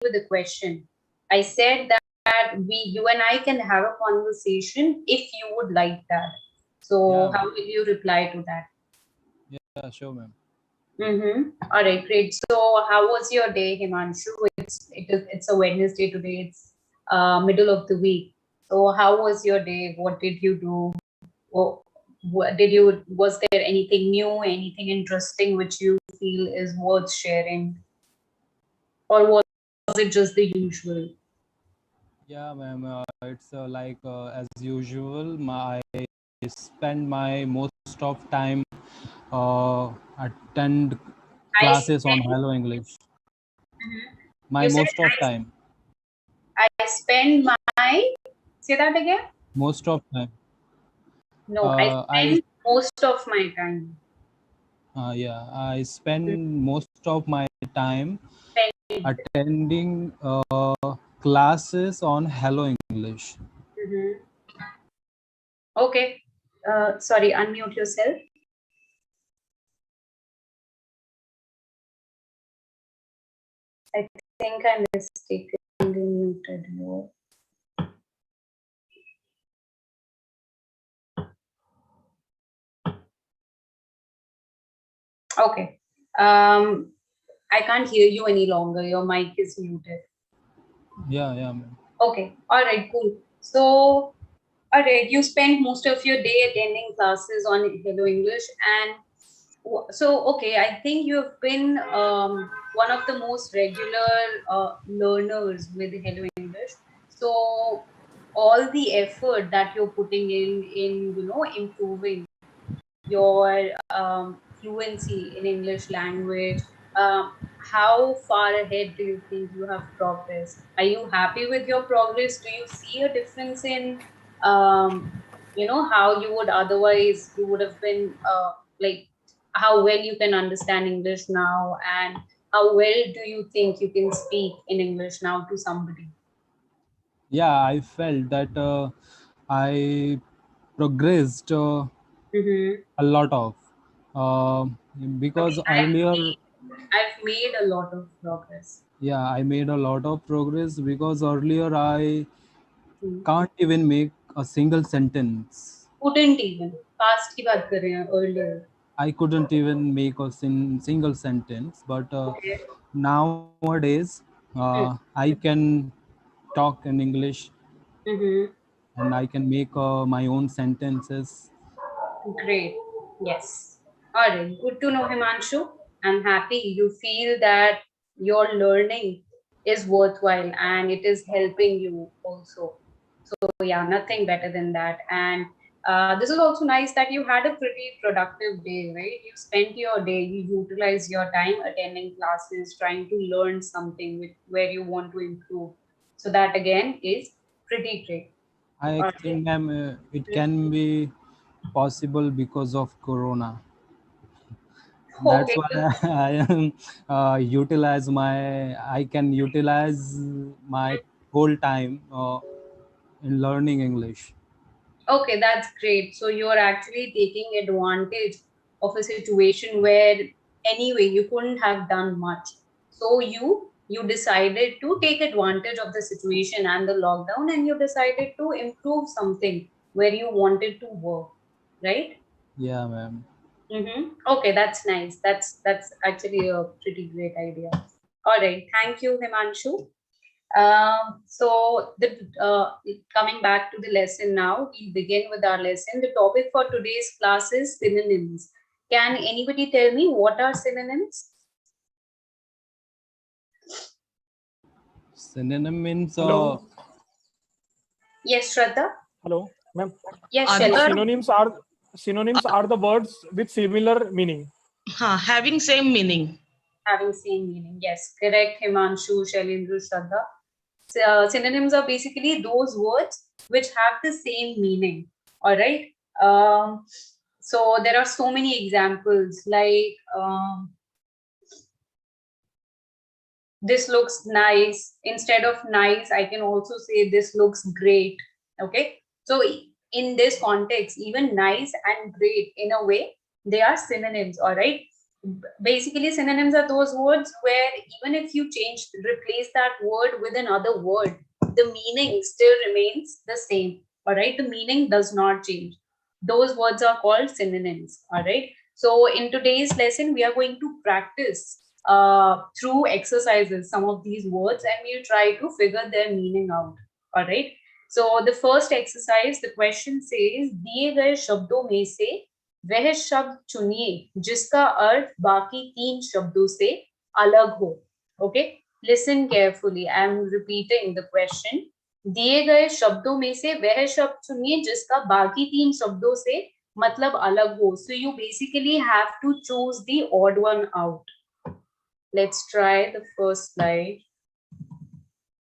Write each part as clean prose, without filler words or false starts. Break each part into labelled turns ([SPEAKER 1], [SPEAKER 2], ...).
[SPEAKER 1] with a question. I said that you and I can have a conversation if you would like that. So
[SPEAKER 2] Yeah,
[SPEAKER 1] how will you reply to that?
[SPEAKER 2] yeah, sure, ma'am.
[SPEAKER 1] All right, great. So how was your day, Himanshu? It's a Wednesday today. It's middle of the week. So how was your day? What did you do? Was there anything new, anything interesting which you feel is worth sharing, or was it just the usual?
[SPEAKER 2] Yeah, ma'am. It's like as usual. I spend my most of time attend
[SPEAKER 1] I
[SPEAKER 2] classes on
[SPEAKER 1] spend.
[SPEAKER 2] Hello English.
[SPEAKER 1] Mhm.
[SPEAKER 2] My
[SPEAKER 1] You said
[SPEAKER 2] most of time.
[SPEAKER 1] I spend my. Say that again.
[SPEAKER 2] Most of time.
[SPEAKER 1] No, I
[SPEAKER 2] I
[SPEAKER 1] spend most of my time.
[SPEAKER 2] yeah. I spend most of my time
[SPEAKER 1] Spend.
[SPEAKER 2] attending classes on Hello English.
[SPEAKER 1] Mhm. Okay. Sorry, unmute yourself. I think I mistakenly muted you. Okay. I can't hear you any longer. Your mic is muted.
[SPEAKER 2] Yeah, yeah, ma'am.
[SPEAKER 1] Okay. All right. Cool. So, all right. You spend most of your day attending classes on Hello English, and so okay. I think you have been one of the most regular learners with Hello English. So, all the effort that you're putting in improving your fluency in English language. Um, how far ahead do you think you have progressed? Are you happy with your progress? Do you see a difference in, how you would otherwise, you would have been like, how well you can understand English now, and how well do you think you can speak in English now to somebody?
[SPEAKER 2] Yeah, I felt that I progressed
[SPEAKER 1] Mm-hmm.
[SPEAKER 2] a lot of uh,
[SPEAKER 1] Okay,
[SPEAKER 2] because earlier,
[SPEAKER 1] I've made a lot of progress.
[SPEAKER 2] yeah, I made a lot of progress because earlier I
[SPEAKER 1] Hmm.
[SPEAKER 2] can't even make a single sentence.
[SPEAKER 1] Couldn't even. Past की बात कर रहे हैं earlier.
[SPEAKER 2] I couldn't even make a single sentence, but
[SPEAKER 1] Okay.
[SPEAKER 2] nowadays I can talk in English
[SPEAKER 1] Mm-hmm.
[SPEAKER 2] and I can make my own sentences.
[SPEAKER 1] Great. Yes. All right. Good to know, Himanshu. I'm happy you feel that your learning is worthwhile and it is helping you also. So yeah, nothing better than that. And this is also nice that you had a pretty productive day, right? You spent your day, you utilize your time attending classes, trying to learn something where you want to improve. So that again is pretty great.
[SPEAKER 2] I
[SPEAKER 1] All
[SPEAKER 2] think it
[SPEAKER 1] right.
[SPEAKER 2] can be possible because of Corona. That's
[SPEAKER 1] Okay.
[SPEAKER 2] why I am I can utilize my whole time in learning English.
[SPEAKER 1] Okay, that's great. So you're actually taking advantage of a situation where anyway you couldn't have done much. So you decided to take advantage of the situation and the lockdown, and you decided to improve something where you wanted to work, right?
[SPEAKER 2] Yeah, ma'am.
[SPEAKER 1] Okay, that's nice. That's actually a pretty great idea. All right, thank you, Himanshu. So coming back to the lesson now, we'll begin with our lesson. The topic for today's class is synonyms. Can anybody tell me what are synonyms?
[SPEAKER 2] Synonym means
[SPEAKER 3] Hello,
[SPEAKER 1] Yes, Shraddha.
[SPEAKER 3] hello, ma'am.
[SPEAKER 1] Yes, Shelly.
[SPEAKER 4] Other
[SPEAKER 3] Synonyms are the words with similar meaning.
[SPEAKER 4] having same meaning.
[SPEAKER 1] Having same meaning. Yes, correct, Himanshu, Shailendra, Shraddha. Synonyms are basically those words which have the same meaning. All right. Um, so there are so many examples like this looks nice. Instead of nice, I can also say this looks great. Okay. So in this context, even nice and great in a way, they are synonyms. All right. Basically, synonyms are those words where even if you replace that word with another word, the meaning still remains the same. All right, the meaning does not change. Those words are called synonyms. All right. So in today's lesson, we are going to practice through exercises some of these words, and we'll try to figure their meaning out. All right. So the first exercise, the question says, दिए गए शब्दों में से वह शब्द चुनिए जिसका अर्थ बाकी 3 शब्दों से अलग हो. Okay, listen carefully, I am repeating the question. दिए गए शब्दों में से वह शब्द चुनिए जिसका बाकी 3 शब्दों से मतलब अलग हो. So you basically have to choose the odd one out. Let's try the first slide.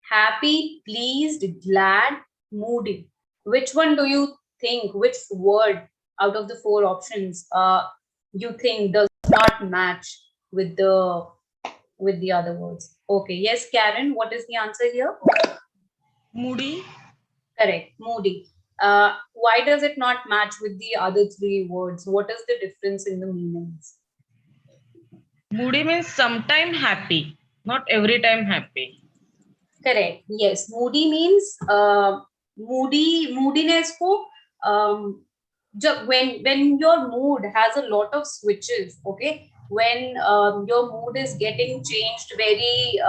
[SPEAKER 1] Happy, pleased, glad, moody. Which one do you think, which word out of the 4 options you think does not match with the other words? Okay, yes, Karen, what is the answer here?
[SPEAKER 4] Moody.
[SPEAKER 1] Correct, moody. Why does it not match with the other 3 words? What is the difference in the meanings?
[SPEAKER 4] Moody means sometime happy, not every time happy.
[SPEAKER 1] Correct. Yes, moody means moodiness ko when your mood has a lot of switches. Okay, when your mood is getting changed very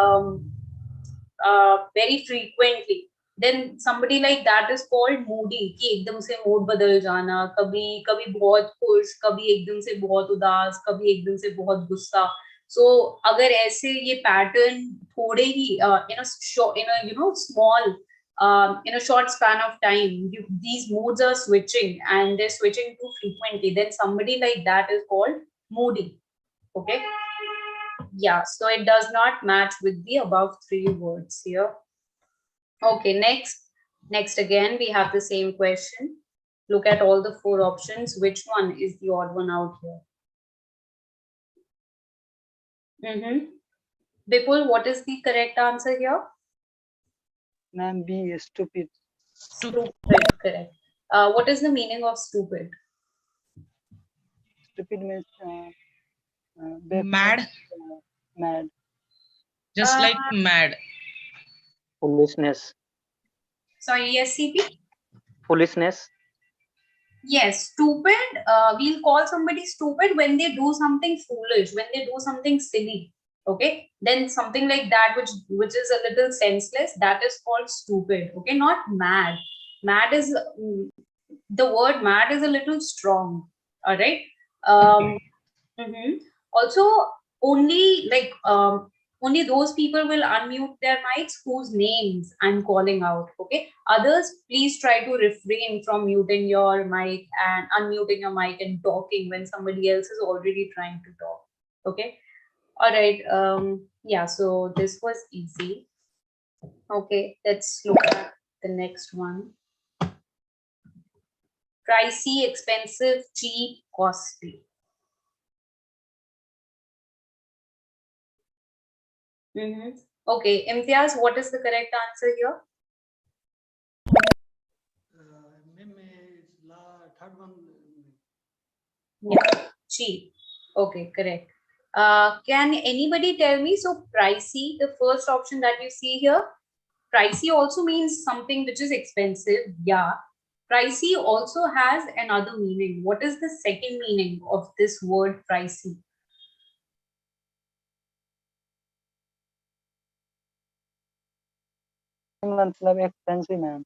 [SPEAKER 1] frequently, then somebody like that is called moody. कि एकदम से mood बदल जाना, कभी कभी बहुत खुश, कभी एकदम से बहुत उदास, कभी एकदम से बहुत गुस्सा. So अगर ऐसे ये pattern थोड़े ही in a short span of time, these moods are switching and they're switching too frequently, then somebody like that is called moody. Okay. Yeah, so it does not match with the above 3 words here. Okay, next again, we have the same question. Look at all the 4 options. Which one is the odd one out here? Vipul, what is the correct answer here?
[SPEAKER 5] Ma'am, B, stupid.
[SPEAKER 1] Stupid, correct. What is the meaning of stupid?
[SPEAKER 5] Stupid means
[SPEAKER 4] Mad.
[SPEAKER 5] Mad.
[SPEAKER 4] Just like mad.
[SPEAKER 5] Foolishness.
[SPEAKER 1] Sorry, yes, CP?
[SPEAKER 5] Foolishness.
[SPEAKER 1] Yes, stupid. We'll call somebody stupid when they do something foolish, when they do something silly. Okay, then something like that which is a little senseless, that is called stupid. Okay, not mad. Mad is the word mad is a little strong. All right. Also, only only those people will unmute their mics whose names I'm calling out. Okay. Others, please try to refrain from muting your mic and unmuting your mic and talking when somebody else is already trying to talk. Okay. All right. Yeah. So this was easy. Okay. Let's look at the next one. Pricey, expensive, cheap, costly. Okay, Imtiaz, what is the correct answer here?
[SPEAKER 6] Third one.
[SPEAKER 1] Yeah, cheap. Okay, correct. Can anybody tell me, so pricey, the first option that you see here, pricey also means something which is expensive. Yeah. Pricey also has another meaning. What is the second meaning of this word pricey?
[SPEAKER 5] Expensive, ma'am.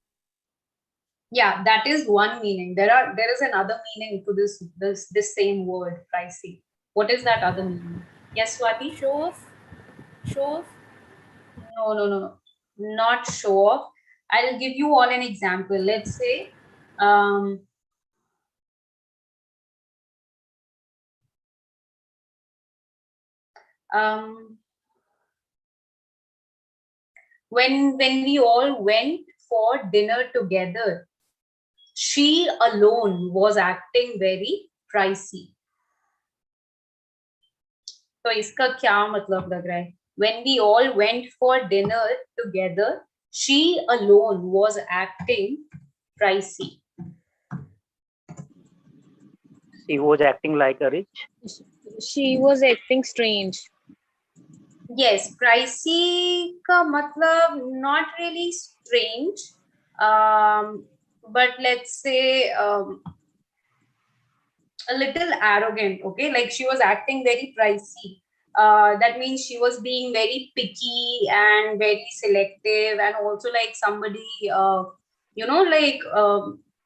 [SPEAKER 1] Yeah, that is one meaning. There is another meaning to this same word, pricey. What is that other meaning? Yes, Swati?
[SPEAKER 7] Show off.
[SPEAKER 1] No. Not show off. I'll give you all an example. Let's say, when we all went for dinner together, she alone was acting very pricey. तो इसका क्या मतलब लग रहा है? When we all went for dinner together, she alone was acting pricey.
[SPEAKER 5] She was acting like a rich.
[SPEAKER 6] She was acting strange.
[SPEAKER 1] Yes, pricey का मतलब not really strange, but let's say a little arrogant. Okay, like she was acting very pricey. That means she was being very picky and very selective, and also like somebody, like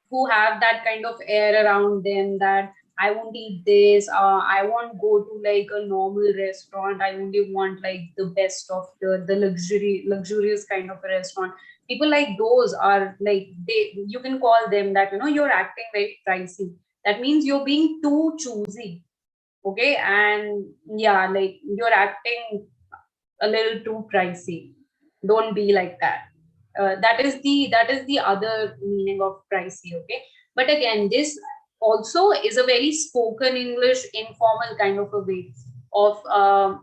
[SPEAKER 1] who have that kind of air around them that I won't eat this. I won't go to like a normal restaurant. I only want like the best of the luxurious kind of a restaurant. People like those are like they. You can call them that. You're acting very pricey. That means you're being too choosy. Okay, and yeah, like you're acting a little too pricey. Don't be like that. That is the other meaning of pricey. Okay, but again, this also is a very spoken English informal kind of a way of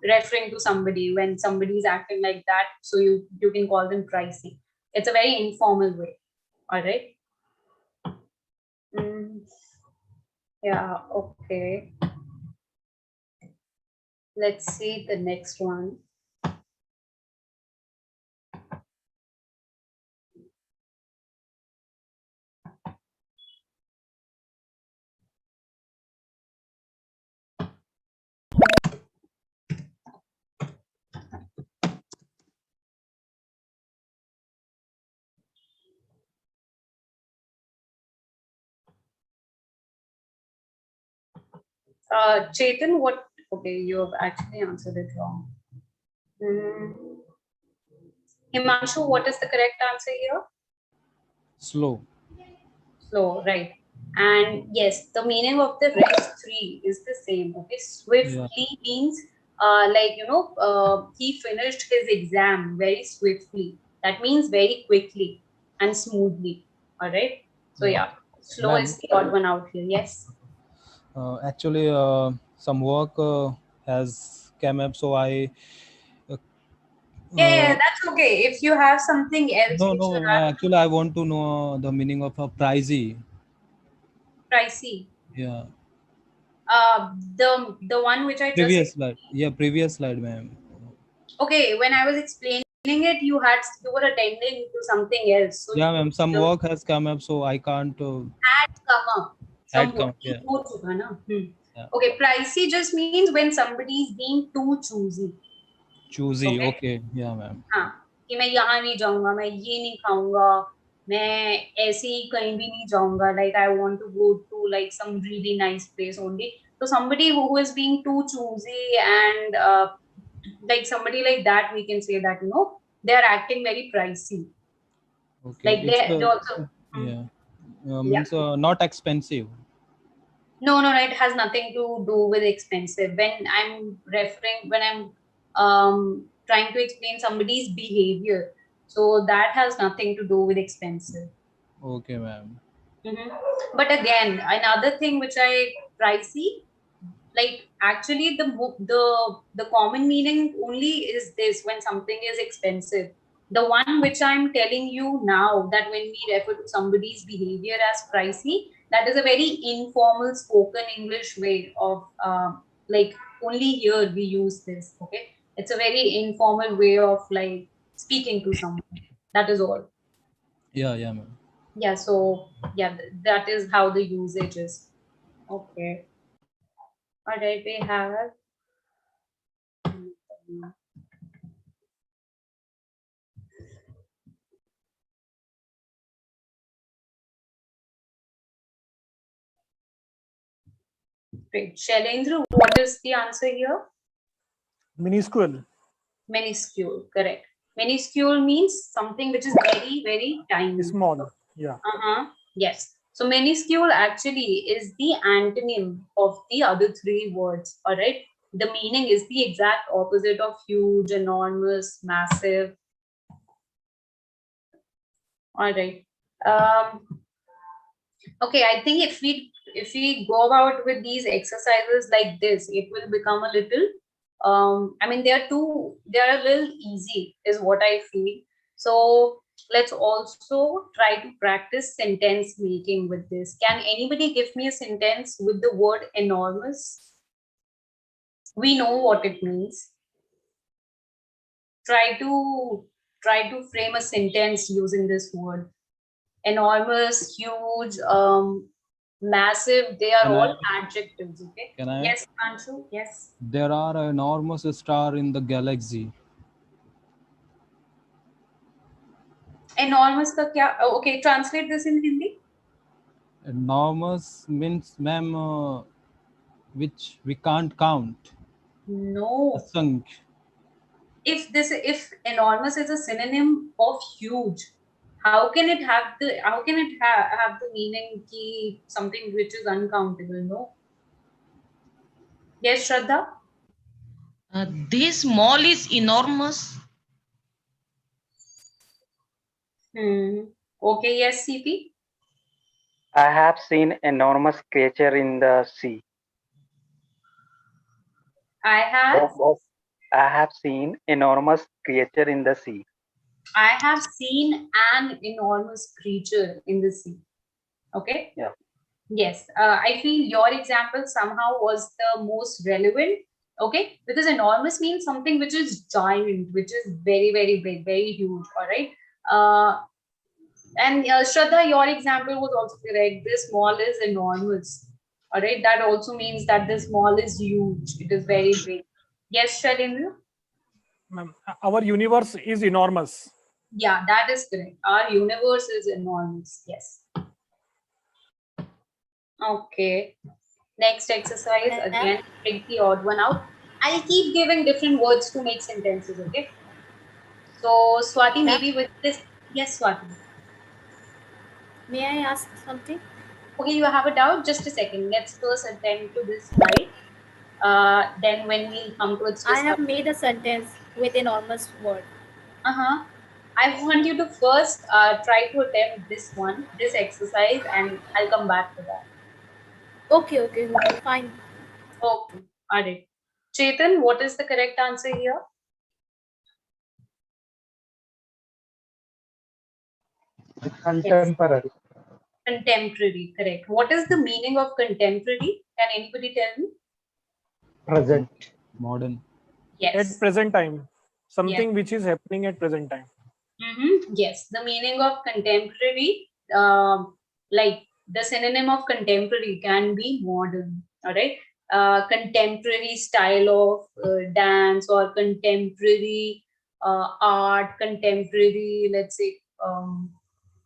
[SPEAKER 1] referring to somebody when somebody is acting like that, so you can call them pricey. It's a very informal way. All right. Mm, yeah, okay. Let's see the next one. Chetan, what? Okay, you have actually answered it wrong. Hmm. Himanshu, what is the correct answer here?
[SPEAKER 2] Slow.
[SPEAKER 1] Slow, right. And yes, the meaning of the rest three is the same. Okay, swiftly means he finished his exam very swiftly. That means very quickly and smoothly. All right. So
[SPEAKER 2] Yeah.
[SPEAKER 1] yeah, slow
[SPEAKER 2] Ma'am,
[SPEAKER 1] is the odd one out here. Yes.
[SPEAKER 2] actually, some work has come up, so I.
[SPEAKER 1] Yeah,
[SPEAKER 2] Uh,
[SPEAKER 1] that's okay. If you have something else
[SPEAKER 2] no,
[SPEAKER 1] which you
[SPEAKER 2] no.
[SPEAKER 1] have
[SPEAKER 2] Actually, I want to know the meaning of a pricey.
[SPEAKER 1] pricey,
[SPEAKER 2] Yeah.
[SPEAKER 1] the one which I just
[SPEAKER 2] Previous slide. Yeah, previous slide, ma'am.
[SPEAKER 1] okay, when I was explaining it, you were attending to something else, so
[SPEAKER 2] Yeah,
[SPEAKER 1] you
[SPEAKER 2] ma'am. Some work has come up, so I can't.
[SPEAKER 1] had come up.
[SPEAKER 2] Had
[SPEAKER 1] Some
[SPEAKER 2] come.
[SPEAKER 1] working
[SPEAKER 2] Yeah.
[SPEAKER 1] हो चुका ना.
[SPEAKER 2] Yeah.
[SPEAKER 1] Okay, pricey just means when somebody is being too choosy.
[SPEAKER 2] Choosy.
[SPEAKER 1] Okay.
[SPEAKER 2] Okay. Yeah, ma'am.
[SPEAKER 1] हाँ, कि मैं यहाँ नहीं जाऊंगा, मैं ये नहीं खाऊंगा, मैं ऐसे ही कहीं भी नहीं जाऊंगा. Like I want to go to like some really nice place only. So somebody who is being too choosy and like somebody like that, we can say that they are acting very pricey.
[SPEAKER 2] Okay.
[SPEAKER 1] Like
[SPEAKER 2] It's
[SPEAKER 1] they also.
[SPEAKER 2] yeah.
[SPEAKER 1] Yeah.
[SPEAKER 2] Means not expensive.
[SPEAKER 1] No, it has nothing to do with expensive. When I'm trying to explain somebody's behavior, so that has nothing to do with expensive.
[SPEAKER 2] Okay, ma'am.
[SPEAKER 1] Mhm. But again, another thing which I pricey, like actually the common meaning only is this when something is expensive. The one which I'm telling you now, that when we refer to somebody's behavior as pricey, that is a very informal spoken English way of like only here we use this. Okay, it's a very informal way of like speaking to someone. That is all.
[SPEAKER 2] Yeah, yeah, ma'am.
[SPEAKER 1] Yeah, so yeah, that is how the usage is. Okay, all right, we have great. Shailendra, what is the answer here?
[SPEAKER 3] Minuscule.
[SPEAKER 1] Minuscule, correct. Minuscule means something which is very, very tiny.
[SPEAKER 3] Small. Yeah.
[SPEAKER 1] Yes. So minuscule actually is the antonym of the other three words. All right. The meaning is the exact opposite of huge, enormous, massive. All right. Okay, I think if we go about with these exercises like this, it will become a little I mean they are a little easy is what I feel. So let's also try to practice sentence making with this. Can anybody give me a sentence with the word enormous? We know what it means. Try to frame a sentence using this word. Enormous, huge, massive, they are
[SPEAKER 2] Can
[SPEAKER 1] all
[SPEAKER 2] I-
[SPEAKER 1] adjectives, okay?
[SPEAKER 2] Can I?
[SPEAKER 1] Yes, Anshu, yes.
[SPEAKER 2] There are enormous star in the galaxy.
[SPEAKER 1] Enormous ka kya? Okay, translate this in Hindi.
[SPEAKER 2] Enormous means, ma'am, which we can't count.
[SPEAKER 1] No.
[SPEAKER 2] Asankhya.
[SPEAKER 1] If enormous is a synonym of huge, how can it have the meaning ki something which is uncountable? No. Yes, Shraddha.
[SPEAKER 4] This mall is enormous.
[SPEAKER 1] Okay, yes, CP.
[SPEAKER 5] I have seen enormous creature in the sea.
[SPEAKER 1] I have
[SPEAKER 5] I have seen enormous creature in the sea.
[SPEAKER 1] I have seen an enormous creature in the sea. Okay.
[SPEAKER 5] Yeah.
[SPEAKER 1] Yes. I feel your example somehow was the most relevant. Okay, because enormous means something which is giant, which is very, very big, very huge. All right. And Shraddha, your example was also correct. This mall is enormous. All right. That also means that this mall is huge. It is very big. Yes, Shailendra?
[SPEAKER 3] Ma'am, our universe is enormous.
[SPEAKER 1] Yeah, that is correct. Our universe is enormous. Yes. Okay. Next exercise. Again, take the odd one out. I'll keep giving different words to make sentences. Okay. So, Swati, maybe with this. Yes, Swati.
[SPEAKER 7] May I ask something?
[SPEAKER 1] Okay, you have a doubt? Just a second. Let's first attend to this slide. Then when we come to its
[SPEAKER 7] I have
[SPEAKER 1] discussion.
[SPEAKER 7] made a sentence with enormous word.
[SPEAKER 1] I want you to first try to attempt this one, this exercise, and I'll come back to that.
[SPEAKER 7] Okay, fine.
[SPEAKER 1] Okay, all right. Chetan, what is the correct answer here?
[SPEAKER 8] Contemporary.
[SPEAKER 1] Contemporary, correct. What is the meaning of contemporary? Can anybody tell me?
[SPEAKER 8] Present.
[SPEAKER 2] Modern.
[SPEAKER 1] Yes.
[SPEAKER 3] At present time. Something which is happening at present time.
[SPEAKER 1] Yes, the meaning of contemporary, like the synonym of contemporary can be modern. All right. Contemporary style of dance or contemporary art, contemporary, let's say,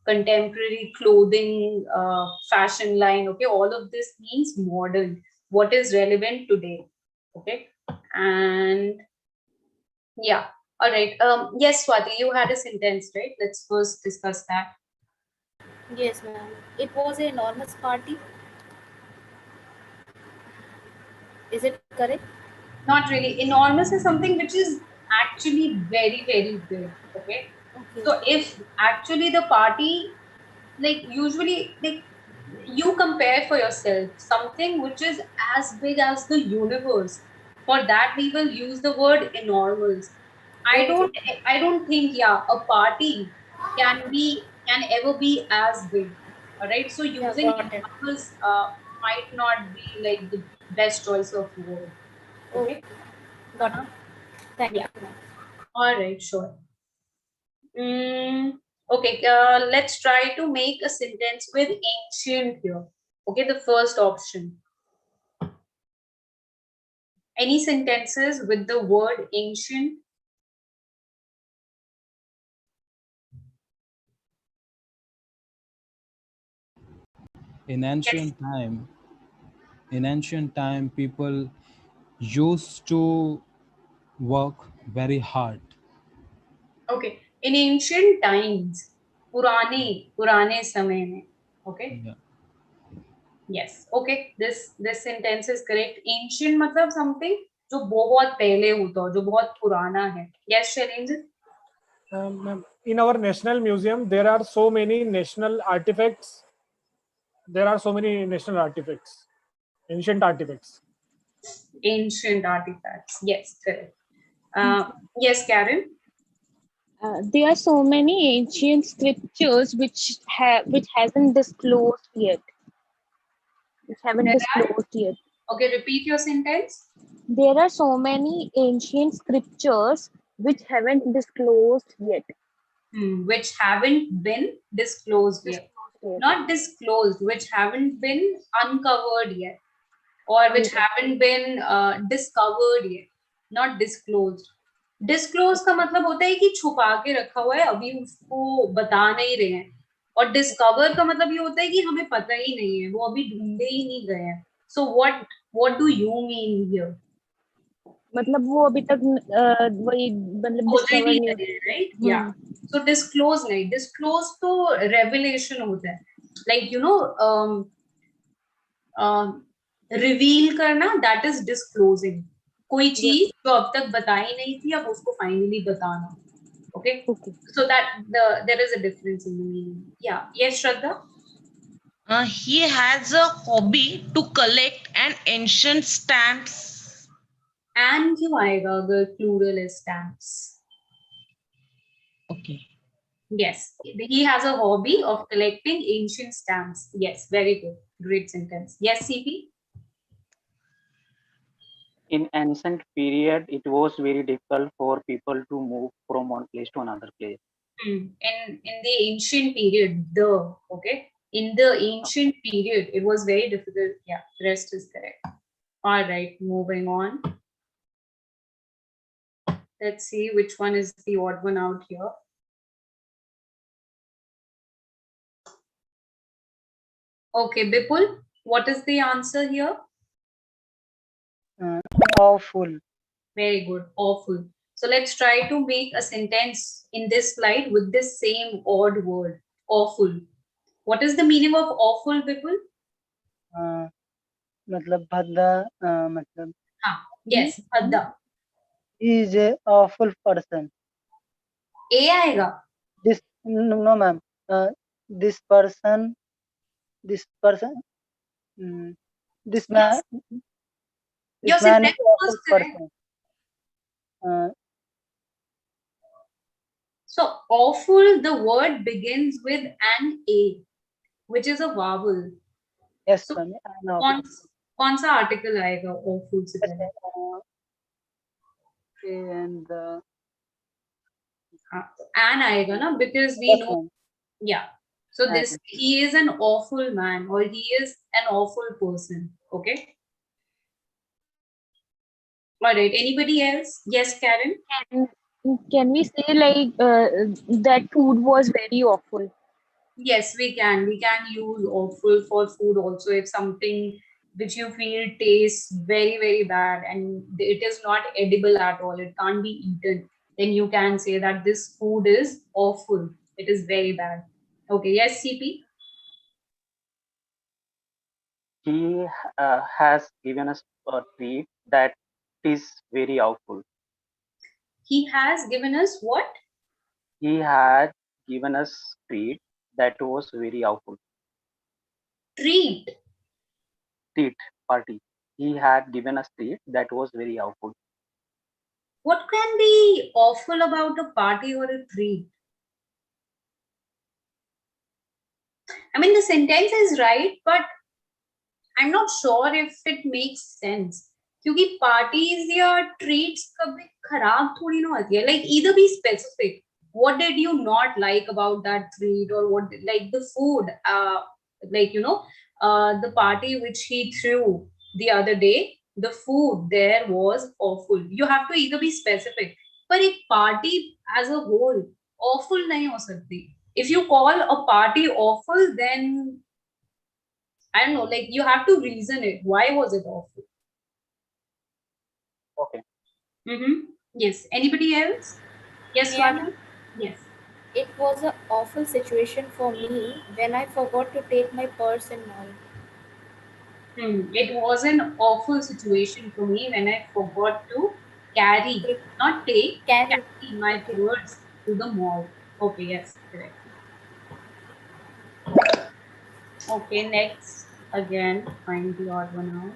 [SPEAKER 1] contemporary clothing, fashion line. Okay, all of this means modern. What is relevant today? Okay, and yeah. All right. Yes, Swati, you had a sentence, right? Let's first discuss that.
[SPEAKER 7] Yes, ma'am. It was an enormous party. Is it correct?
[SPEAKER 1] Not really. Enormous is something which is actually very, very big. Okay. So if actually the party, like usually, like you compare for yourself something which is as big as the universe. For that, we will use the word enormous. I don't think, yeah, a party can ever be as big. All right. So using enormous might not be like the best choice of word. Okay.
[SPEAKER 7] Got it. Thank you.
[SPEAKER 1] All right. Sure. Okay. Let's try to make a sentence with ancient here. Okay. The first option. Any sentences with the word ancient?
[SPEAKER 2] In ancient time, people used to work very hard.
[SPEAKER 1] Okay. In ancient times, पुराने समय में. Okay.
[SPEAKER 2] Yeah.
[SPEAKER 1] Yes. Okay. This sentence is correct. Ancient मतलब something जो बहुत पहले होता हो, जो बहुत पुराना है. Yes, Shailendra?
[SPEAKER 3] In our National Museum, there are so many national artifacts. There are so many national artifacts, ancient artifacts.
[SPEAKER 1] Ancient artifacts. Yes, correct. Yes, Karen.
[SPEAKER 6] There are so many ancient scriptures which hasn't disclosed yet. Which haven't disclosed yet.
[SPEAKER 1] Okay, repeat your sentence.
[SPEAKER 6] There are so many ancient scriptures which haven't disclosed yet.
[SPEAKER 1] Which haven't been disclosed yet. Not disclosed, which haven't been uncovered yet, or which haven't been discovered yet, not disclosed. Disclose का मतलब होता है कि छुपा के रखा हुआ है, अभी उसको बता नहीं रहे हैं. और डिस्कवर का मतलब ये होता है कि हमें पता ही नहीं है, वो अभी ढूंढे ही नहीं गए हैं. So what do you mean here?
[SPEAKER 6] मतलब वो अभी तक वही मतलब
[SPEAKER 1] खोजे
[SPEAKER 6] discover
[SPEAKER 1] नहीं
[SPEAKER 6] नहीं
[SPEAKER 1] गए, राइट? या सो डिस्क्लोज नहीं, डिस्क्लोज तो रेवलेशन होता है, लाइक यू नो रिवील करना, दैट इज डिस्क्लोजिंग. कोई चीज जो अब तक बताई नहीं थी, अब उसको फाइनली बताना. Okay, so that there is a difference in the meaning. या yes Shraddha.
[SPEAKER 4] He has a hobby to collect an ancient stamps.
[SPEAKER 1] And क्यों आएगा अगर plural is stamps?
[SPEAKER 4] Okay.
[SPEAKER 1] Yes, he has a hobby of collecting ancient stamps. Yes, very good. Great sentence. Yes, CP?
[SPEAKER 5] In ancient period, it was very difficult for people to move from one place to another place.
[SPEAKER 1] In the ancient period, in the ancient period, it was very difficult. Yeah, the rest is correct. All right, moving on. Let's see which one is the odd one out here. Okay, Bipul, what is the answer here?
[SPEAKER 8] Awful.
[SPEAKER 1] Very good, awful. So let's try to make a sentence in this slide with this same odd word, awful. What is the meaning of awful, Bipul?
[SPEAKER 8] मतलब भद्दा मतलब
[SPEAKER 1] Yes, Adda.
[SPEAKER 8] he is a awful person.
[SPEAKER 1] A आएगा.
[SPEAKER 8] This no ma'am. This person this man
[SPEAKER 1] Your
[SPEAKER 8] this man is
[SPEAKER 1] sentence
[SPEAKER 8] awful
[SPEAKER 1] was correct.
[SPEAKER 8] person.
[SPEAKER 1] So awful, the word begins with an A, which is a vowel.
[SPEAKER 8] Yes
[SPEAKER 1] So
[SPEAKER 8] ma'am. I know.
[SPEAKER 1] कौन सा article आएगा awful से पहले?
[SPEAKER 8] And
[SPEAKER 1] An आएगा ना, because we
[SPEAKER 8] yes,
[SPEAKER 1] know.
[SPEAKER 8] ma'am.
[SPEAKER 1] Yeah. So this, he is an awful man, or he is an awful person. Okay. All right. Anybody else? Yes, Karen.
[SPEAKER 6] Can we say like that food was very awful?
[SPEAKER 1] Yes, we can. We can use awful for food also. If something which you feel tastes very, very bad and it is not edible at all, it can't be eaten, then you can say that this food is awful. It is very bad. Okay. Yes, CP.
[SPEAKER 5] He has given us a treat that is very awful.
[SPEAKER 1] He has given us what?
[SPEAKER 5] He had given us treat that was very awful.
[SPEAKER 1] Treat.
[SPEAKER 5] Treat party. He had given us treat that was very awful.
[SPEAKER 1] What can be awful about a party or a treat? I mean, the sentence is right, but I'm not sure if it makes sense. क्योंकि parties या treats कभी खराब थोड़ी ना होती है. Like either be specific. What did you not like about that treat, or what like the food? Like the party which he threw the other day, the food there was awful. You have to either be specific. पर एक party as a whole awful नहीं हो सकती. If you call a party awful, then I don't know, like you have to reason it. Why was it awful?
[SPEAKER 5] Okay.
[SPEAKER 1] Yes. Anybody else? Yes,
[SPEAKER 7] Yeah,
[SPEAKER 1] Swati? Yes.
[SPEAKER 7] It was an awful situation for me when I forgot to take my purse in mall.
[SPEAKER 1] It was an awful situation for me when I forgot to carry, not take,
[SPEAKER 7] Carry.
[SPEAKER 1] my
[SPEAKER 7] Okay.
[SPEAKER 1] purse to the mall. Okay, yes, correct. Okay, next. Again, find the odd one out.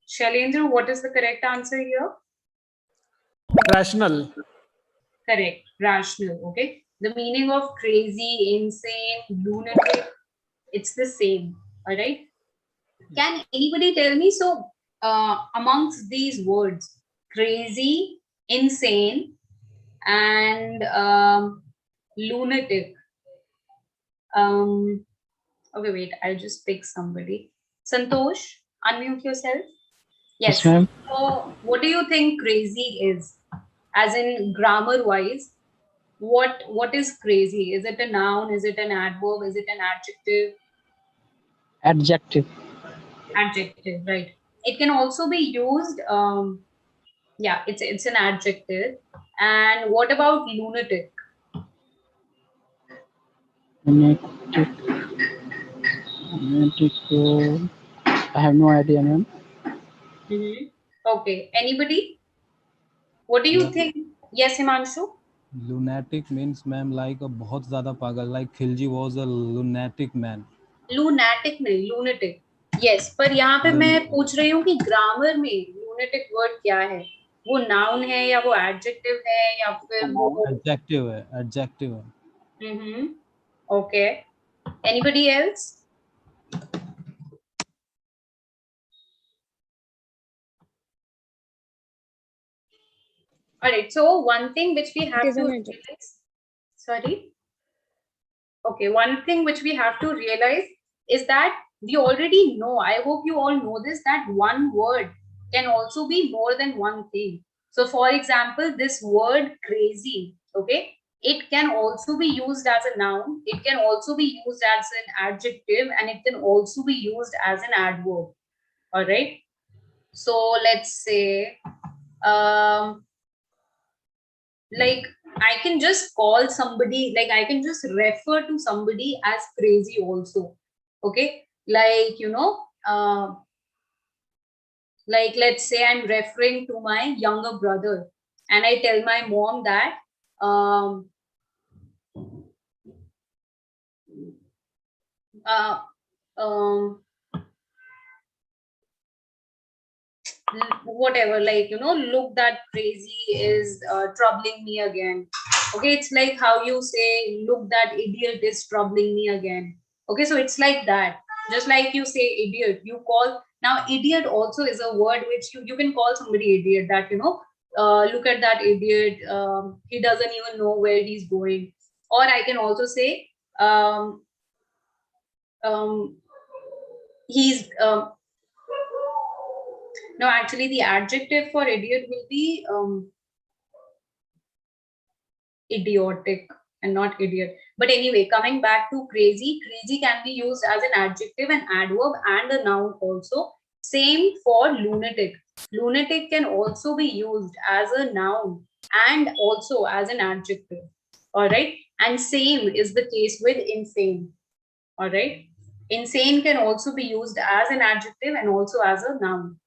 [SPEAKER 1] Shailendra, what is the correct answer here?
[SPEAKER 3] Rational.
[SPEAKER 1] Correct. Rational. Okay. The meaning of crazy, insane, lunatic, it's the same. All right. Can anybody tell me? So, amongst these words, crazy, insane, and lunatic. Okay, wait. I'll just pick somebody. Santosh, unmute yourself.
[SPEAKER 8] Yes,
[SPEAKER 1] Yes.
[SPEAKER 8] ma'am.
[SPEAKER 1] So, what do you think crazy is? As in grammar wise, what is crazy? Is it a noun? Is it an adverb? Is it an adjective?
[SPEAKER 8] Adjective.
[SPEAKER 1] Adjective, right? It can also be used. Yeah, it's an adjective. And what about lunatic?
[SPEAKER 8] Lunatic. Lunatic. I have no idea, ma'am.
[SPEAKER 1] Okay. Anybody? What do you
[SPEAKER 2] Yeah.
[SPEAKER 1] think? Yes, Himanshu.
[SPEAKER 2] Lunatic means ma'am like a बहुत ज़्यादा पागल, like Khilji was a lunatic man.
[SPEAKER 1] Lunatic नहीं, lunatic. Yes, पर यहाँ पे मैं पूछ रही हूँ कि ग्रामर में lunatic word क्या है? वो noun है या वो adjective है या फिर वो
[SPEAKER 2] Adjective है, adjective है.
[SPEAKER 1] Okay. Anybody else? All right. So one thing which we have
[SPEAKER 6] is
[SPEAKER 1] to
[SPEAKER 6] an adjective.
[SPEAKER 1] realize. Sorry. Okay. One thing which we have to realize is that we already know. I hope you all know this, that one word can also be more than one thing. So, for example, this word crazy. Okay. It can also be used as a noun. It can also be used as an adjective, and it can also be used as an adverb. All right. So let's say, like I can just call somebody, like I can just refer to somebody as crazy also. Okay. Like, like let's say I'm referring to my younger brother and I tell my mom that, uh, um, whatever, like, look, that crazy is troubling me again. Okay, it's like how you say, look, that idiot is troubling me again. Okay, so it's like that. Just like you say idiot, you call, now idiot also is a word which you can call somebody idiot, that look at that idiot, he doesn't even know where he's going. Or I can also say, he's no, actually the adjective for idiot will be idiotic and not idiot. But anyway, coming back to crazy, crazy can be used as an adjective, an adverb, and a noun also. Same for lunatic. Lunatic can also be used as a noun and also as an adjective. All right. And same is the case with insane. All right. Insane can also be used as an adjective and also as a noun.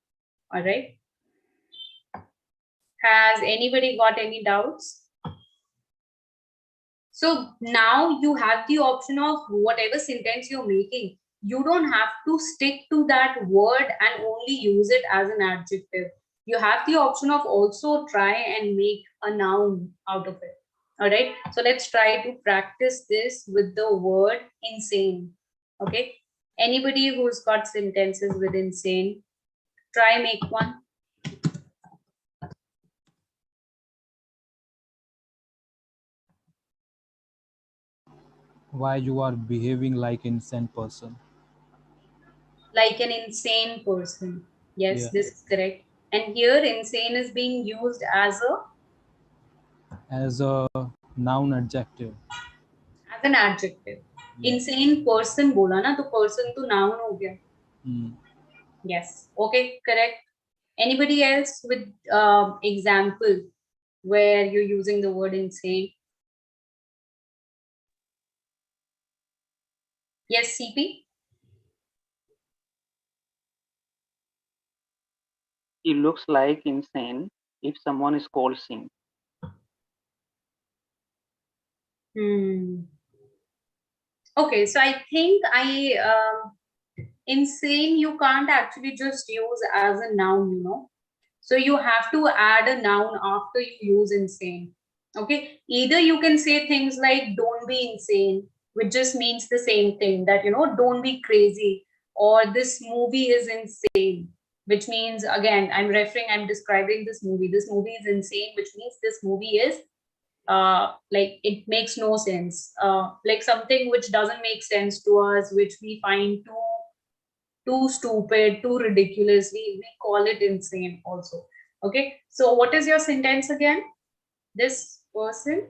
[SPEAKER 1] All right. Has anybody got any doubts? So now you have the option of whatever sentence you're making. You don't have to stick to that word and only use it as an adjective. You have the option of also try and make a noun out of it. All right. So let's try to practice this with the word insane. Okay. Anybody who's got sentences with insane, try make one.
[SPEAKER 2] Why you are behaving like insane person?
[SPEAKER 1] Like an insane person. Yes,
[SPEAKER 2] Yeah.
[SPEAKER 1] this is correct. And here insane is being used as
[SPEAKER 2] a noun adjective.
[SPEAKER 1] as an adjective.
[SPEAKER 2] Yeah.
[SPEAKER 1] Insane person bola na, to person to noun ho gaya. Yes. Okay, correct. Anybody else with example where you're using the word insane? Yes, CP?
[SPEAKER 5] He looks like insane if someone scolds him.
[SPEAKER 1] Okay, so I think insane you can't actually just use as a noun, So you have to add a noun after you use insane. Okay, either you can say things like don't be insane, which just means the same thing, that don't be crazy, or this movie is insane, which means, again, I'm describing this movie. This movie is insane, which means this movie is like it makes no sense, like something which doesn't make sense to us, which we find too stupid, too ridiculous. We call it insane also. Okay, so what is your sentence again? This person.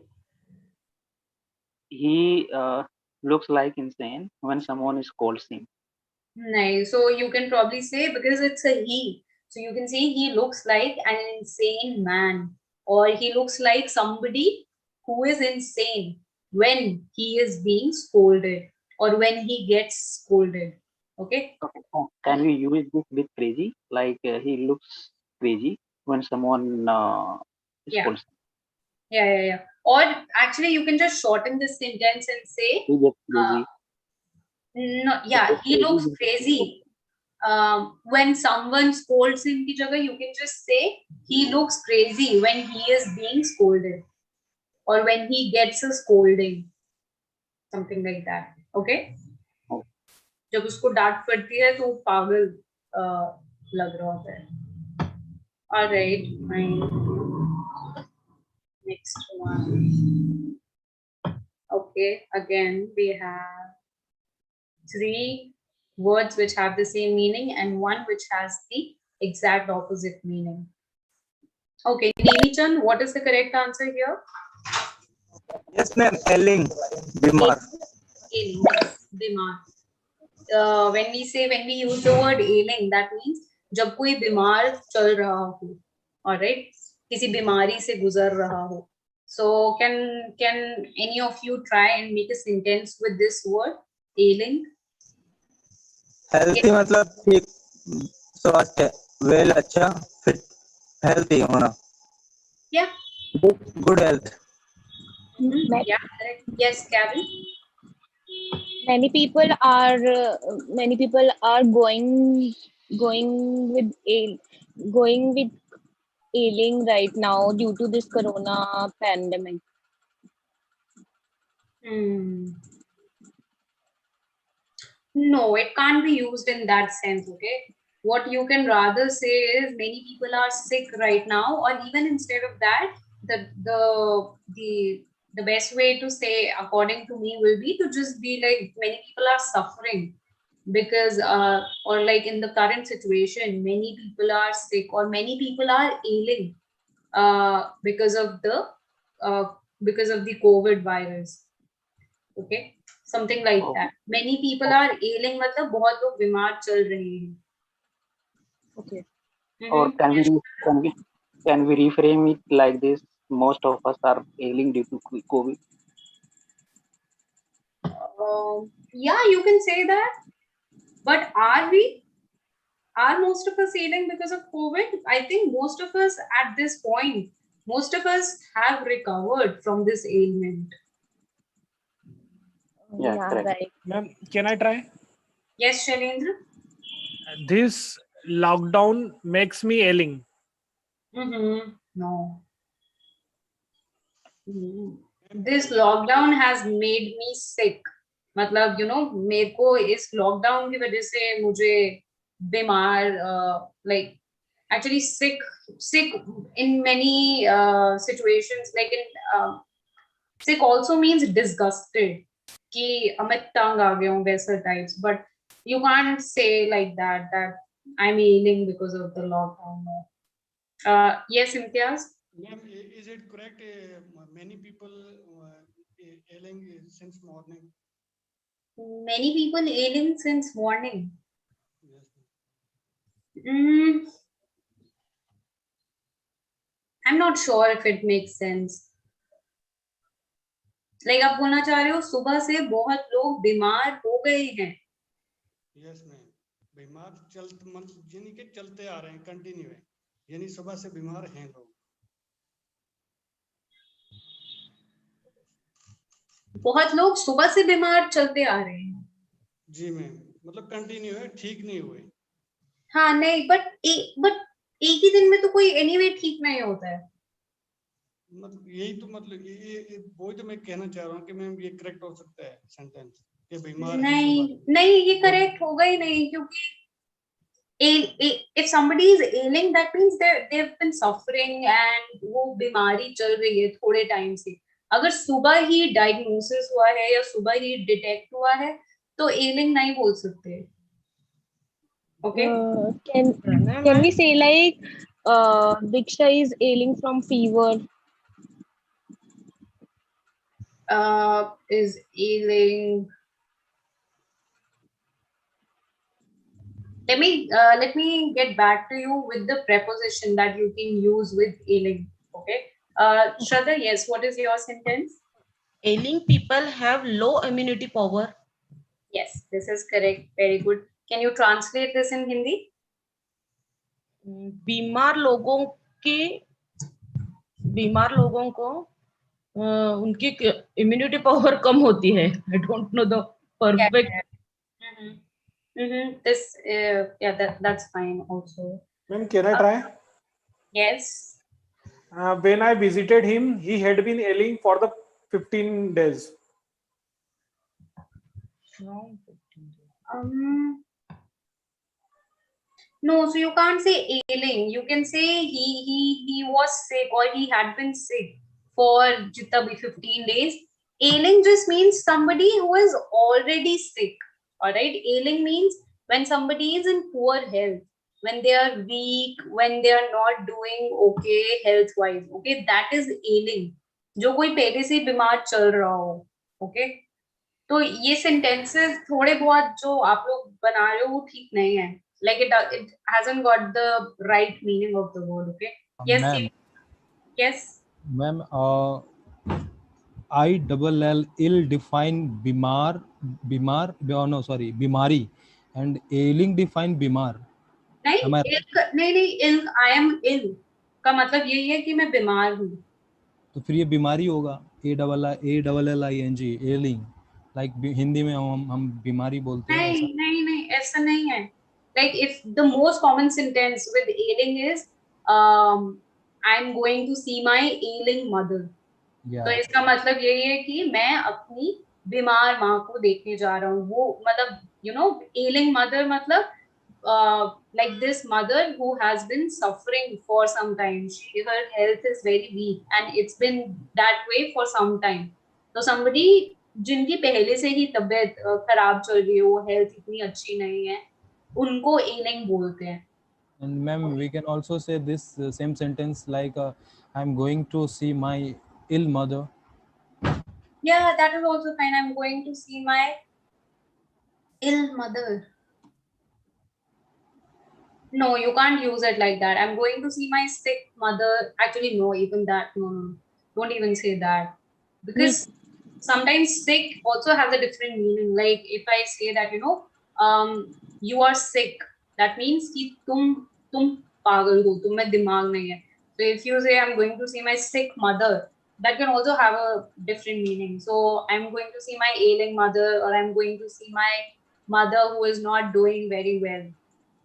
[SPEAKER 5] He looks like insane when someone scolds him.
[SPEAKER 1] Nice. So you can probably say, because it's a he, so you can say he looks like an insane man, or he looks like somebody who is insane when he is being scolded, or when he gets scolded. Okay.
[SPEAKER 5] Okay. Can we use this with crazy? Like he looks crazy when someone
[SPEAKER 1] Yeah.
[SPEAKER 5] scolds him.
[SPEAKER 1] Yeah. Or actually, you can just shorten this sentence and say,
[SPEAKER 5] He gets crazy.
[SPEAKER 1] no, yeah, he looks crazy. When someone scolds him की जगह, you can just say he looks crazy when he is being scolded, or when he gets a scolding, something like that. Okay.
[SPEAKER 5] Oh.
[SPEAKER 1] जब उसको डांट पड़ती है तो वो पागल लग रहा होता है. All right, fine. Next one. Okay, again we have 3 words which have the same meaning and one which has the exact opposite meaning. Okay, Nemi-chan, what is the correct answer here?
[SPEAKER 9] Yes, ma'am. Ailing, bimar.
[SPEAKER 1] Ailing, bimar. When we use the word ailing, that means जब कोई बीमार चल रहा हो, all right, किसी बीमारी से गुजर रहा हो. So can any of you try and make a sentence with this word, ailing?
[SPEAKER 9] Healthy मतलब ठीक, स्वास्थ्य, वेल अच्छा, फिट, हेल्थी होना.
[SPEAKER 1] Yeah.
[SPEAKER 9] Good health.
[SPEAKER 1] Yeah, correct. Yes, Kevin.
[SPEAKER 6] Many people are going with ailing right now due to this corona pandemic.
[SPEAKER 1] No, it can't be used in that sense. Okay, what you can rather say is many people are sick right now, or even instead of that, the best way to say, according to me, will be to just be like many people are suffering because or like in the current situation, many people are sick or many people are ailing because of the COVID virus. Okay, something like that. Many people are ailing, मतलब बहुत लोग बीमार चल रहे हैं.
[SPEAKER 6] Okay.
[SPEAKER 5] Or can we reframe it like this? Most of us are ailing due to COVID.
[SPEAKER 1] Yeah, you can say that. But are we? Are most of us ailing because of COVID? I think most of us at this point, most of us have recovered from this ailment.
[SPEAKER 5] Yeah, correct.
[SPEAKER 6] Right.
[SPEAKER 3] Ma'am, can I try?
[SPEAKER 1] Yes, Shailendra?
[SPEAKER 3] This lockdown makes me ailing.
[SPEAKER 1] No. This lockdown has made me sick. मतलब मेरे को इस lockdown की वजह से मुझे बीमार like actually sick in many situations, like in sick also means disgusted कि मैं तंग आ गया हूँ वैसा types, but you can't say like that I'm ailing because of the lockdown. Yes, Imtiaz?
[SPEAKER 10] Ma'am, is it correct? Many people ailing since morning.
[SPEAKER 1] Many people ailing since morning.
[SPEAKER 10] Yes.
[SPEAKER 1] I'm not sure if it makes sense. Like आप बोलना चाह रहे हो सुबह से बहुत लोग बीमार हो गए हैं.
[SPEAKER 10] Yes, ma'am. बीमार यानी कि चलते आ रहे हैं, कंटिन्यू है, यानी सुबह से बीमार हैं लोग.
[SPEAKER 1] बहुत लोग सुबह से बीमार चलते आ रहे हैं.
[SPEAKER 10] जी मैम, मतलब कंटिन्यू है, ठीक नहीं हुए.
[SPEAKER 1] हाँ नहीं, बट एक ही दिन में तो कोई एनीवे ठीक नहीं होता है.
[SPEAKER 10] मतलब यही तो मतलब ये वही तो मैं कहना चाह रहा हूँ कि मैम ये करेक्ट हो सकता है सेंटेंस कि बीमार हैं के
[SPEAKER 1] नहीं
[SPEAKER 10] बारे में।
[SPEAKER 1] नहीं, ये करेक्ट होगा ही नहीं, क्योंकि if somebody is ailing, that means they've been suffering and वो बीमारी चल रही है थोड़े टाइम से. अगर सुबह ही डायग्नोसिस हुआ है या सुबह ही डिटेक्ट हुआ है तो ailing नहीं बोल सकते. Okay.
[SPEAKER 6] Can we say like Diksha is ailing from fever?
[SPEAKER 1] Is ailing. Let me get back to you with the preposition that you can use with ailing. Okay. Shraddha, yes. What is your sentence?
[SPEAKER 4] Ailing people have low immunity power.
[SPEAKER 1] Yes, this is correct. Very good. Can you translate this in Hindi?
[SPEAKER 4] बीमार लोगों को उनकी immunity power कम होती है. I don't know the perfect.
[SPEAKER 1] This, yeah, that's fine also.
[SPEAKER 3] Ma'am, can I try?
[SPEAKER 1] Yes.
[SPEAKER 3] When I visited him, he had been ailing for the 15 days.
[SPEAKER 1] No, so you can't say ailing. You can say he was sick or he had been sick for jitna bhi 15 days. Ailing just means somebody who is already sick. All right. Ailing means when somebody is in poor health, when they are weak, when they are not doing okay health wise. Okay, that is ailing. जो कोई पहले से बीमार चल रहा हो. Okay. तो ये सेंटेंसेस थोड़े बहुत जो आप लोग बना रहे हो वो ठीक नहीं है. Like it hasn't got the right meaning of the word. Okay. Yes.
[SPEAKER 2] Ma'am.
[SPEAKER 1] Yes.
[SPEAKER 2] Ma'am, ILL ill define बीमारी, and ailing define बीमार.
[SPEAKER 1] नहीं, ill, I am ill का मतलब यही है कि मैं बीमार हूँ.
[SPEAKER 2] तो फिर ये बीमारी होगा. ALLING ailing. Like हिंदी में हम बीमारी बोलते हैं.
[SPEAKER 1] नहीं, ऐसा नहीं है. Like if the most common sentence with ailing is I'm going to see my ailing mother. तो इसका मतलब यही है कि मैं अपनी बीमार माँ को देखने जा रहा हूँ. वो मतलब ailing mother मतलब like this mother who has been suffering for some time. Her health is very weak and it's been that way for some time. तो somebody जिनकी पहले से ही तबीयत खराब चल रही है, वो हेल्थ इतनी अच्छी नहीं है, उनको ailing बोलते हैं.
[SPEAKER 2] And ma'am, we can also say this same sentence like I'm going to see my ill mother.
[SPEAKER 1] Yeah, that is also fine. I'm going to see my ill mother. No, you can't use it like that. I'm going to see my sick mother. Actually, no, even that. No. Don't even say that. Because sometimes sick also has a different meaning. Like if I say that, you are sick, that means कि तुम पागल हो, तुम में दिमाग नहीं है. So if you say I'm going to see my sick mother, that can also have a different meaning. So I'm going to see my ailing mother, or I'm going to see my mother who is not doing very well.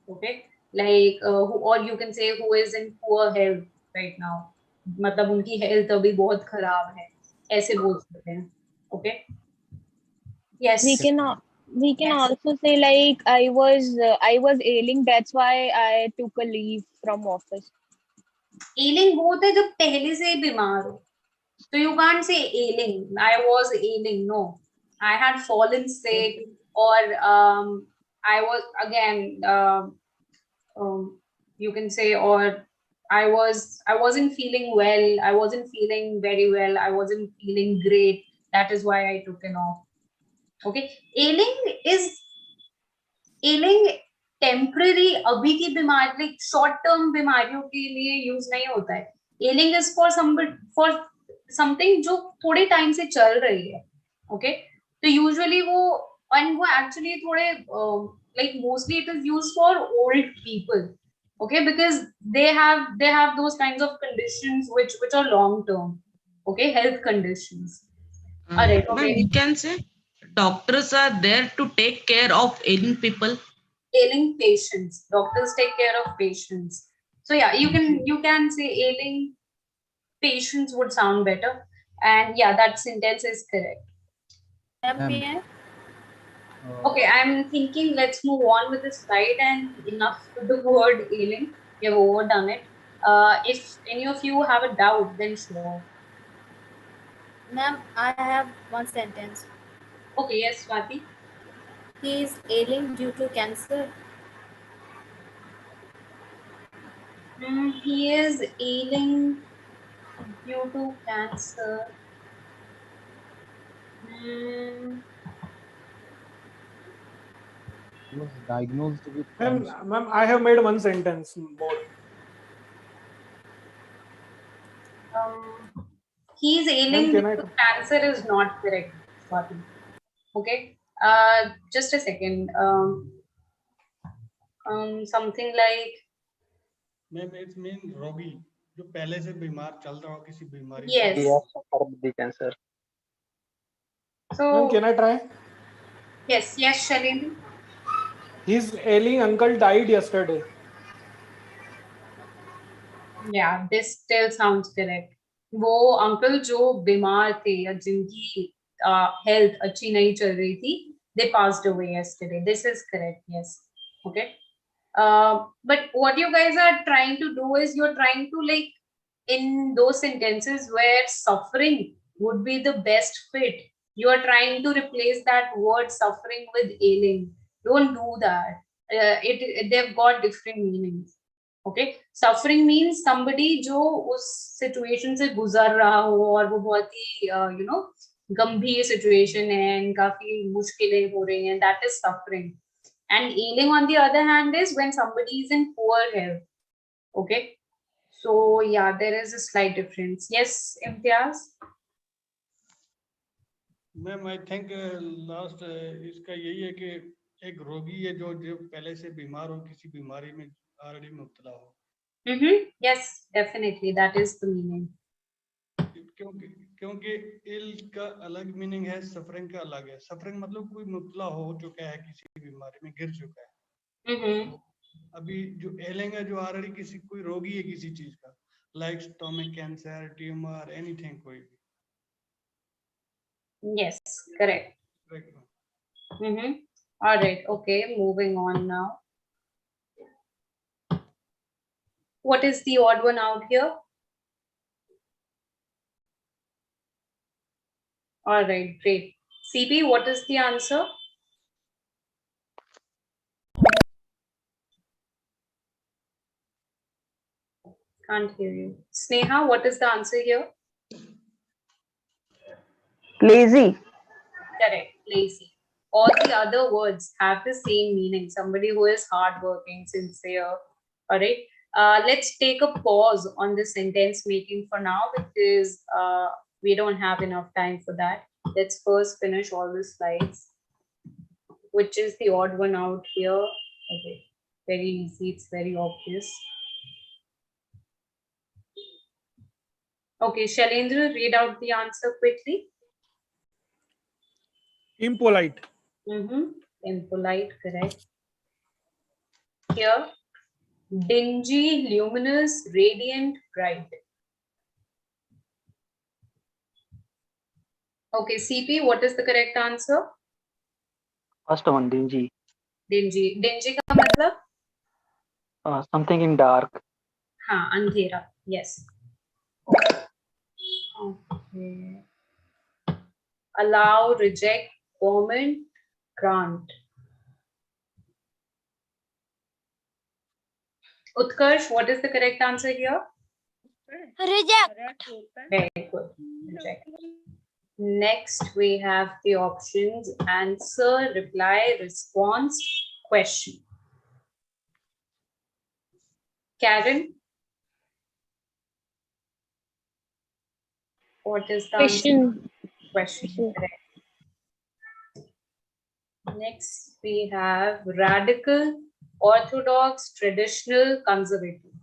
[SPEAKER 1] Okay, like or you can say who is in poor health right now. मतलब उनकी health अभी बहुत खराब है, ऐसे बोल सकते हैं. Okay. Yes.
[SPEAKER 6] We can also say like I was ailing, that's why I took a leave from office.
[SPEAKER 1] Ailing वो होता है जब पहले से ही बीमार हो. So you can't say ailing. I was ailing. No, I had fallen sick, or I was again. You can say, or I wasn't feeling well. I wasn't feeling very well. I wasn't feeling great. That is why I took an off. Okay. Ailing temporary अभी की बीमारी, short term बीमारियों के लिए use नहीं होता है. एलिंग is for something जो थोड़े टाइम से चल रही है. ओके, तो यूजुअली वो एक्चुअली थोड़े like mostly it is used for old people. Okay, because they have those kinds of conditions which are long term. Okay, health conditions. All right. Okay.
[SPEAKER 4] We can say doctors are there to take care of ailing people.
[SPEAKER 1] Ailing patients. Doctors take care of patients. So yeah, you can say ailing patience would sound better. And yeah, that sentence is correct.
[SPEAKER 7] Ma'am,
[SPEAKER 1] Okay, I'm thinking let's move on with the slide and enough with the word ailing. We have overdone it. If any of you have a doubt, then sure.
[SPEAKER 7] Ma'am, I have one sentence.
[SPEAKER 1] Okay, yes, Swati.
[SPEAKER 7] He is ailing due to cancer.
[SPEAKER 1] He is ailing due to cancer.
[SPEAKER 2] He was diagnosed with
[SPEAKER 3] Ma'am,
[SPEAKER 2] cancer.
[SPEAKER 3] ma'am, I have made one sentence more.
[SPEAKER 1] He is ailing
[SPEAKER 3] Ma'am,
[SPEAKER 1] due to cancer is not correct, Swati. Okay. Just a second. Something like
[SPEAKER 10] ma'am it's mean रोगी जो पहले से बीमार चल रहा हो किसी बीमारी
[SPEAKER 1] Yes.
[SPEAKER 5] He has suffered with the cancer.
[SPEAKER 1] so.
[SPEAKER 3] Ma'am, can I try?
[SPEAKER 1] Yes, yes, Shalini.
[SPEAKER 3] His ailing uncle died yesterday.
[SPEAKER 1] Yeah, this still sounds correct. वो अंकल जो बीमार थे या जिनकी हेल्थ अच्छी नहीं चल रही थी, they passed away yesterday. This is correct. Yes. Okay. But what you guys are trying to do is you're trying to like in those sentences where suffering would be the best fit, you are trying to replace that word suffering with ailing. Don't do that. They've got different meanings. Okay, suffering means somebody जो उस situation से गुजर रहा हो और वो बहुत ही गंभीर situation है and काफी मुश्किलें हो रही हैं, that is suffering. And ailing on the other hand is when somebody is in poor health. Okay, so yeah, there is a slight difference. Yes, Imtiaz.
[SPEAKER 10] Ma'am I think last इसका यही है कि एक रोगी है जो जो पहले से बीमार हो किसी बीमारी में ऑलरेडी मुब्तला हो.
[SPEAKER 1] Yes, definitely that is the meaning.
[SPEAKER 10] क्योंकि इल का अलग मीनिंग है, सफरिंग का अलग है. सफरिंग मतलब कोई मुब्तला हो चुका है किसी बीमारी में, गिर चुका है. अभी जो एलिंग है जो ऑलरेडी किसी कोई रोगी है किसी चीज का, like stomach cancer, tumour, anything, कोई भी.
[SPEAKER 1] Yes, correct. All right. Okay, moving on now. What is the odd one out here? All right, great. CP, what is the answer? Can't hear you. Sneha, what is the answer here?
[SPEAKER 11] Lazy.
[SPEAKER 1] Correct, lazy. All the other words have the same meaning. Somebody who is hardworking, sincere. All right. Let's take a pause on the sentence making for now because we don't have enough time for that. Let's first finish all the slides. Which is the odd one out here? Okay, very easy. It's very obvious. Okay, Shailendra, read out the answer quickly.
[SPEAKER 3] Impolite.
[SPEAKER 1] Impolite, correct. Here, dingy, luminous, radiant, bright. Okay, CP, what is the correct answer?
[SPEAKER 5] First one, dingy.
[SPEAKER 1] Dingy. Dingy का मतलब?
[SPEAKER 5] Something in dark.
[SPEAKER 1] हाँ, अंधेरा. Yes. Okay. Allow, reject, comment, grant. Utkarsh, what is the correct answer here?
[SPEAKER 12] Reject.
[SPEAKER 1] Very good. Reject. Next, we have the options: answer, reply, response, question. Karen, what is the
[SPEAKER 6] Question.
[SPEAKER 1] answer? Question. Correct. Next, we have radical, orthodox, traditional, conservative.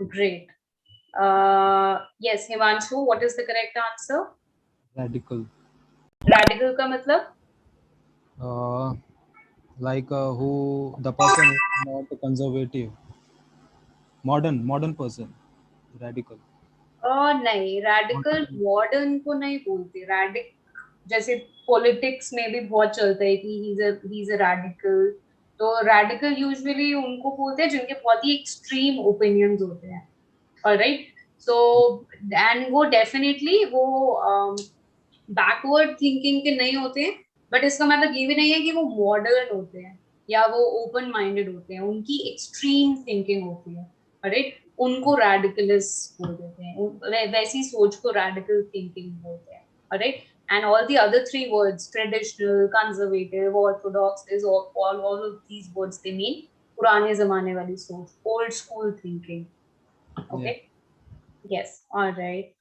[SPEAKER 1] Great. Yes, Himanshu, what is the correct answer?
[SPEAKER 2] Radical.
[SPEAKER 1] Radical का मतलब?
[SPEAKER 2] Like who the person is not conservative. modern person, radical.
[SPEAKER 1] नहीं, radical modern को नहीं बोलते. जैसे politics में भी बहुत चलता है कि he's a radical. तो radical usually उनको बोलते हैं जिनके बहुत ही extreme opinions होते हैं. Alright, so and वो definitely वो backward thinking के नहीं होते हैं, but इसका मतलब ये भी नहीं है कि वो modern होते हैं या वो open minded होते हैं. उनकी extreme thinking होती है. Alright, उनको radicalists बोल देते हैं. वैसी सोच को radical thinking बोलते हैं. Alright, and all the other three words, traditional, conservative, orthodox, is all of these words they mean पुराने जमाने वाली सोच, old school thinking. Okay. Yes. All right.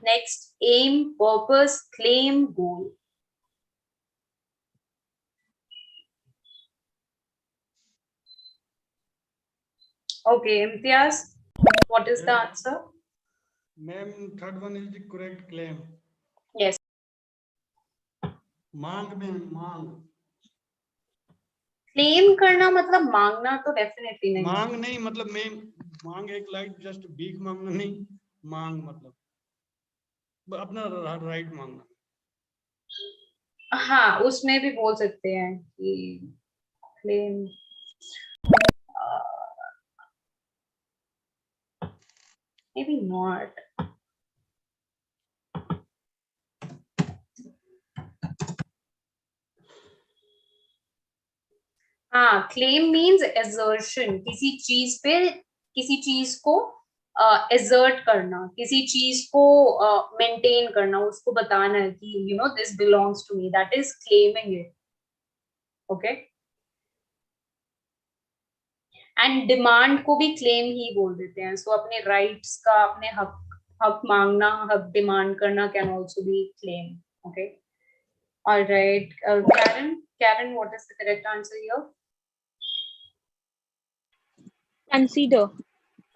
[SPEAKER 1] Next, aim, purpose, claim, goal. Okay, Imtiaz, what is the answer?
[SPEAKER 10] Ma'am, third one is the correct claim.
[SPEAKER 1] Yes.
[SPEAKER 10] मांग में मांग.
[SPEAKER 1] Claim करना मतलब मांगना तो definitely नहीं.
[SPEAKER 10] मांग नहीं मतलब मैं मांग एक लाइक जस्ट भीख मांगना नहीं, मांग मतलब अपना राइट मांगना.
[SPEAKER 1] हाँ, उसमें भी बोल सकते हैं कि claim. Maybe not. हाँ, claim means assertion. किसी चीज पे किसी चीज को assert करना, किसी चीज को maintain करना, उसको बताना है कि you know this belongs to me. That is claiming it. Okay. And demand को भी claim ही बोल देते हैं. So अपने rights का, अपने हक मांगना, हक demand करना can also be claim. Okay. All right. Karen, what is the correct answer here?
[SPEAKER 6] Consider.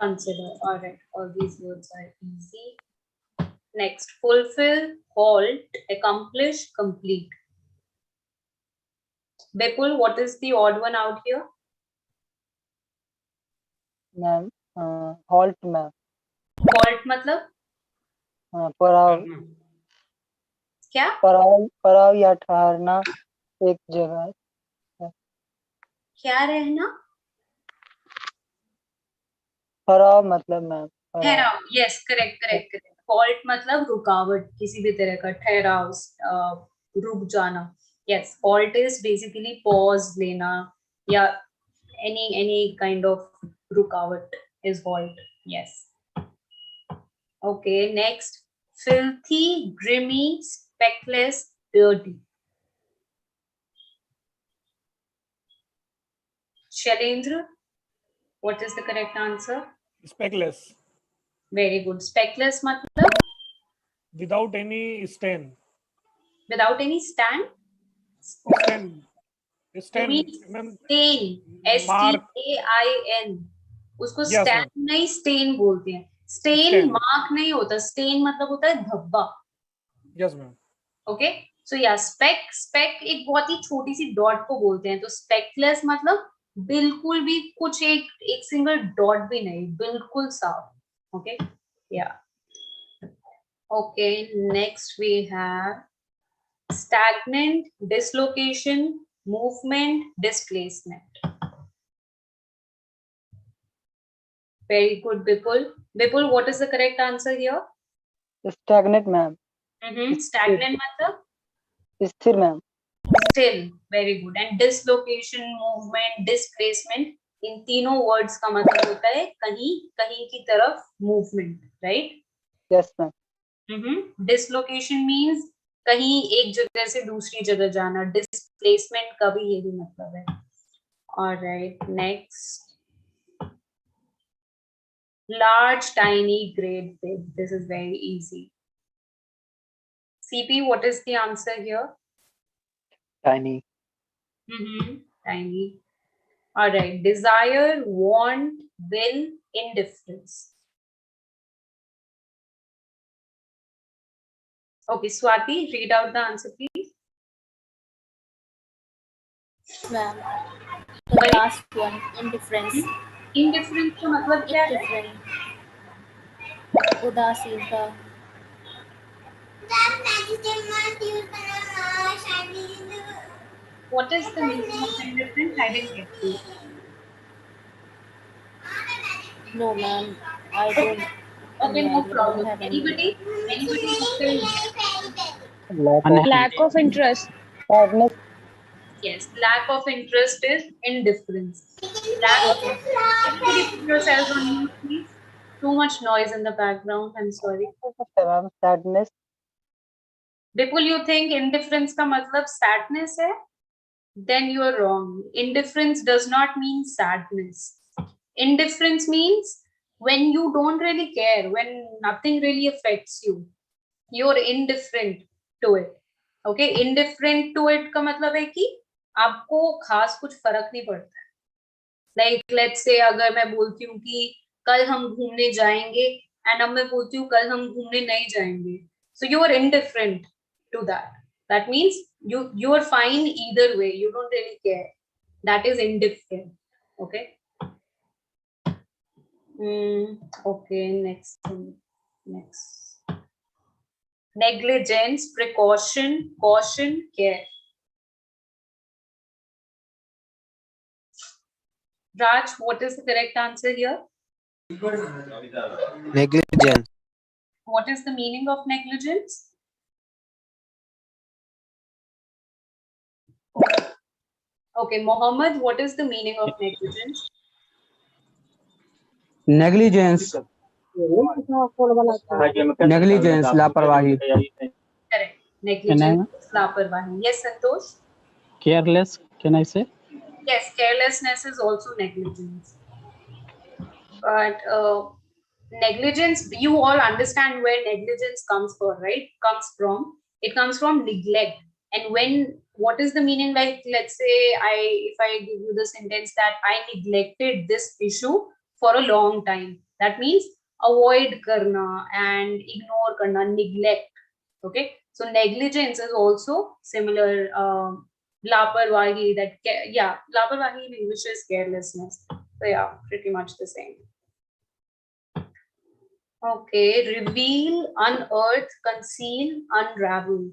[SPEAKER 1] Consider. All right. All these words are easy. Next, fulfill, halt, accomplish, complete. Bipul, what is the odd one out here?
[SPEAKER 11] Ma'am halt ma'am.
[SPEAKER 1] Halt मतलब
[SPEAKER 11] पड़ाव.
[SPEAKER 1] क्या?
[SPEAKER 11] पड़ाव या ठहरना एक जगह.
[SPEAKER 1] क्या रहना?
[SPEAKER 11] पड़ाव मतलब मैम
[SPEAKER 1] ठहराव. Yes, correct. Halt मतलब रुकावट, किसी भी तरह का ठहराव, रुक जाना. Yes, halt is basically pause लेना या any kind of रुकावट is halt. Yes. Okay, next, filthy, grimy, speckless, dirty. Shailendra, what is the correct answer?
[SPEAKER 3] Speckless.
[SPEAKER 1] Very good. Speckless मतलब
[SPEAKER 3] Without any stain.
[SPEAKER 1] without any stand?
[SPEAKER 3] Stain.
[SPEAKER 1] Stain. S-T-A-I-N. उसको
[SPEAKER 3] Yes,
[SPEAKER 1] stand नहीं stain बोलते हैं. Stain mark नहीं होता. Stain मतलब होता है धब्बा.
[SPEAKER 3] Yes, ma'am.
[SPEAKER 1] Okay. So yeah, speck एक बहुत ही छोटी सी डॉट को बोलते हैं. तो speckless मतलब बिल्कुल भी कुछ एक सिंगल डॉट भी नहीं, बिल्कुल साफ. Okay. Yeah. Okay. Next we have stagnant, dislocation, movement, displacement. Very good, Bipul. Bipul, what is the correct answer here?
[SPEAKER 11] Stagnant ma'am.
[SPEAKER 1] Stagnant मतलब
[SPEAKER 11] स्थिर ma'am.
[SPEAKER 1] Still. Very good. And dislocation, movement, displacement, इन तीनों words का मतलब होता है कहीं की तरफ movement, right?
[SPEAKER 11] Yes ma'am.
[SPEAKER 1] Dislocation means कहीं एक जगह से दूसरी जगह जाना. Displacement का भी यही मतलब है. All right. Next. Large, tiny, great, big. This is very easy. CP, what is the answer here?
[SPEAKER 11] Tiny.
[SPEAKER 1] Tiny. All right. Desire, want, will, indifference. Okay, Swati, read out the answer, please.
[SPEAKER 7] Ma'am, The last one, indifference.
[SPEAKER 1] Indifference का मतलब क्या है?
[SPEAKER 7] Indifferent. उदासीनता.
[SPEAKER 1] What is the meaning of indifference? I didn't get you.
[SPEAKER 7] No, ma'am. I don't.
[SPEAKER 1] Okay, no
[SPEAKER 7] I don't
[SPEAKER 1] problem.
[SPEAKER 7] have any.
[SPEAKER 1] Anybody who can
[SPEAKER 6] Lack of interest.
[SPEAKER 11] Sadness.
[SPEAKER 1] yes, lack of interest is indifference. Lack of anybody put yourselves on mute, please. Too much noise in the background. I'm sorry.
[SPEAKER 11] Sadness.
[SPEAKER 1] Vipul, you think indifference का मतलब sadness है? Then you are wrong. Indifference does not mean sadness. Indifference means when you don't really care, when nothing really affects you, you're indifferent to it. Okay, indifferent to it का मतलब है कि आपको खास कुछ फर्क नहीं पड़ता है. Like let's say अगर मैं बोलती हूँ कि कल हम घूमने जाएंगे and अब मैं बोलती हूँ कल हम घूमने नहीं जाएंगे, so you are indifferent to that. That means you are fine either way. You don't really care. That is indifferent. Okay. Okay. Next. Negligence, precaution, caution, care. Raj, what is the correct answer here?
[SPEAKER 13] Negligence.
[SPEAKER 1] What is the meaning of negligence? Okay, Mohammed, what is the meaning of negligence?
[SPEAKER 9] Negligence. Negligence, लापरवाही.
[SPEAKER 1] Correct. Negligence, लापरवाही. Yes, Santosh?
[SPEAKER 8] Careless, can I say?
[SPEAKER 1] Yes, carelessness is also negligence. But negligence, you all understand where negligence comes from, right? It comes from neglect. And what is the meaning? Like, let's say if I give you the sentence that I neglected this issue for a long time, that means avoid karna and ignore karna, neglect. Okay, so negligence is also similar. Laparwahi, laparwahi in English is carelessness. So yeah, pretty much the same. Okay, reveal, unearth, conceal, unravel.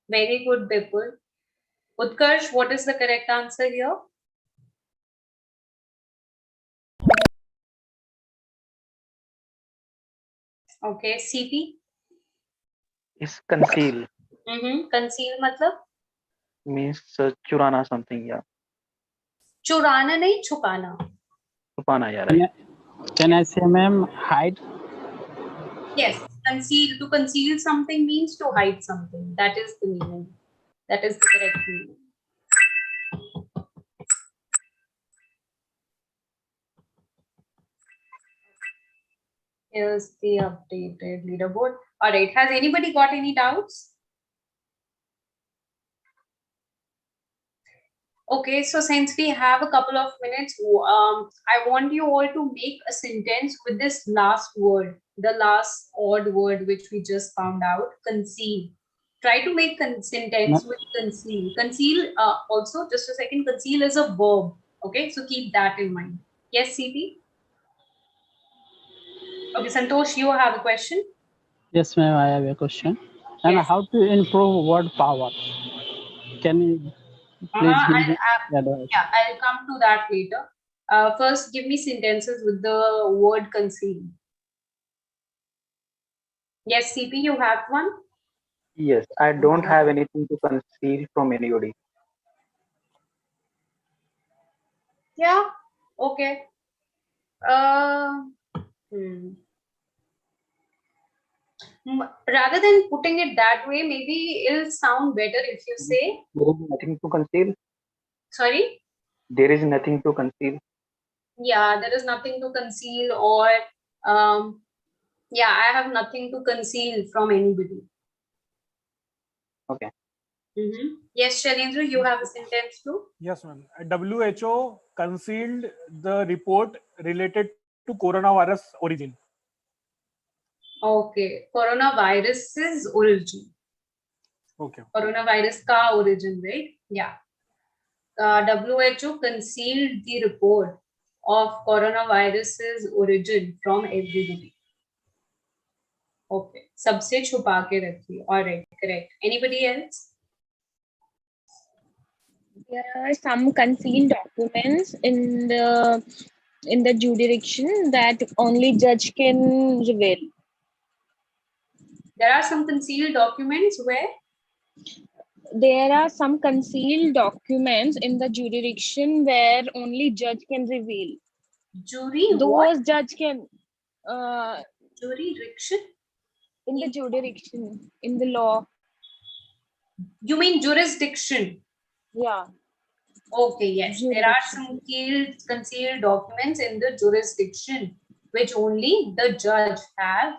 [SPEAKER 1] Very good, Bipul. Utkarsh, what is the correct answer here? Okay, CP?
[SPEAKER 5] Is conceal.
[SPEAKER 1] Conceal matlab?
[SPEAKER 5] Means churana something, yeah.
[SPEAKER 1] Churana nahi, chupana.
[SPEAKER 5] Chupana, yeah, right.
[SPEAKER 8] Can I say, ma'am, hide?
[SPEAKER 1] Yes, conceal. To conceal something means to hide something. That is the meaning. That is the correct meaning. Here's the updated leaderboard. All right. Has anybody got any doubts? Okay, so since we have a couple of minutes, I want you all to make a sentence with this last word, the last odd word which we just found out, conceal. Try to make sentence with conceal. Conceal, also, just a second, conceal is a verb. Okay, so keep that in mind. Yes, CP? Okay, Santosh, you have a question?
[SPEAKER 8] Yes, ma'am, I have a question. And
[SPEAKER 1] Yes.
[SPEAKER 8] how to improve word power? Can you please give me advice?
[SPEAKER 1] Yeah, I'll come to that later. First, give me sentences with the word conceal. Yes, CP, you have one?
[SPEAKER 5] Yes, I don't have anything to conceal from anybody.
[SPEAKER 1] Yeah, okay. Rather than putting it that way, maybe it'll sound better if you say.
[SPEAKER 5] There is nothing to conceal.
[SPEAKER 1] Sorry?
[SPEAKER 5] There is nothing to conceal.
[SPEAKER 1] Yeah, there is nothing to conceal, or yeah, I have nothing to conceal from anybody.
[SPEAKER 5] Okay.
[SPEAKER 1] Yes, Shailendra, you have a sentence too?
[SPEAKER 3] Yes, ma'am. WHO concealed the report related to coronavirus origin.
[SPEAKER 1] Okay, coronavirus's origin.
[SPEAKER 3] Okay.
[SPEAKER 1] Coronavirus ka origin, right? Yeah. WHO concealed the report of coronavirus's origin from everybody. Okay, सबसे छुपा के रखी. All right, correct. Anybody else?
[SPEAKER 6] There are some concealed documents in the jurisdiction that only judge can reveal.
[SPEAKER 1] There are some concealed documents where
[SPEAKER 6] There are some concealed documents in the jurisdiction where only judge can reveal.
[SPEAKER 1] Jury
[SPEAKER 6] Those
[SPEAKER 1] what?
[SPEAKER 6] judge can
[SPEAKER 1] Jurisdiction?
[SPEAKER 6] in the jurisdiction in the law.
[SPEAKER 1] You mean jurisdiction?
[SPEAKER 6] Yeah.
[SPEAKER 1] Okay, yes. There are some concealed documents in the jurisdiction which only the judge has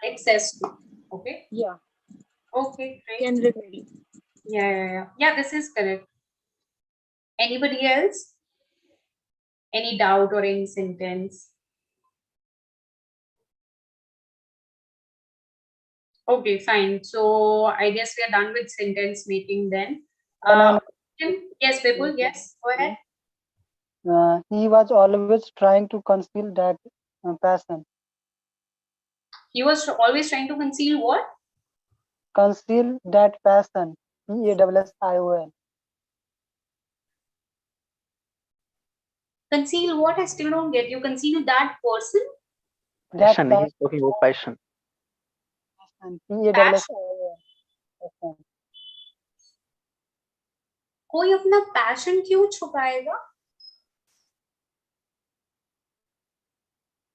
[SPEAKER 1] access to. Okay.
[SPEAKER 6] Yeah.
[SPEAKER 1] Okay, great.
[SPEAKER 6] Can reveal.
[SPEAKER 1] Yeah, this is correct. Anybody else? Any doubt or any sentence? Okay, fine. So I guess we are done with sentence making then. Yes, Vipul, yes, go ahead.
[SPEAKER 11] He was always trying to conceal that passion.
[SPEAKER 1] He was always trying to conceal what?
[SPEAKER 11] Conceal that passion. PASSION.
[SPEAKER 1] Conceal what? I still don't get you. Conceal that person?
[SPEAKER 5] Passion. He's talking about passion.
[SPEAKER 11] PASSION.
[SPEAKER 1] कोई अपना passion क्यों छुपाएगा?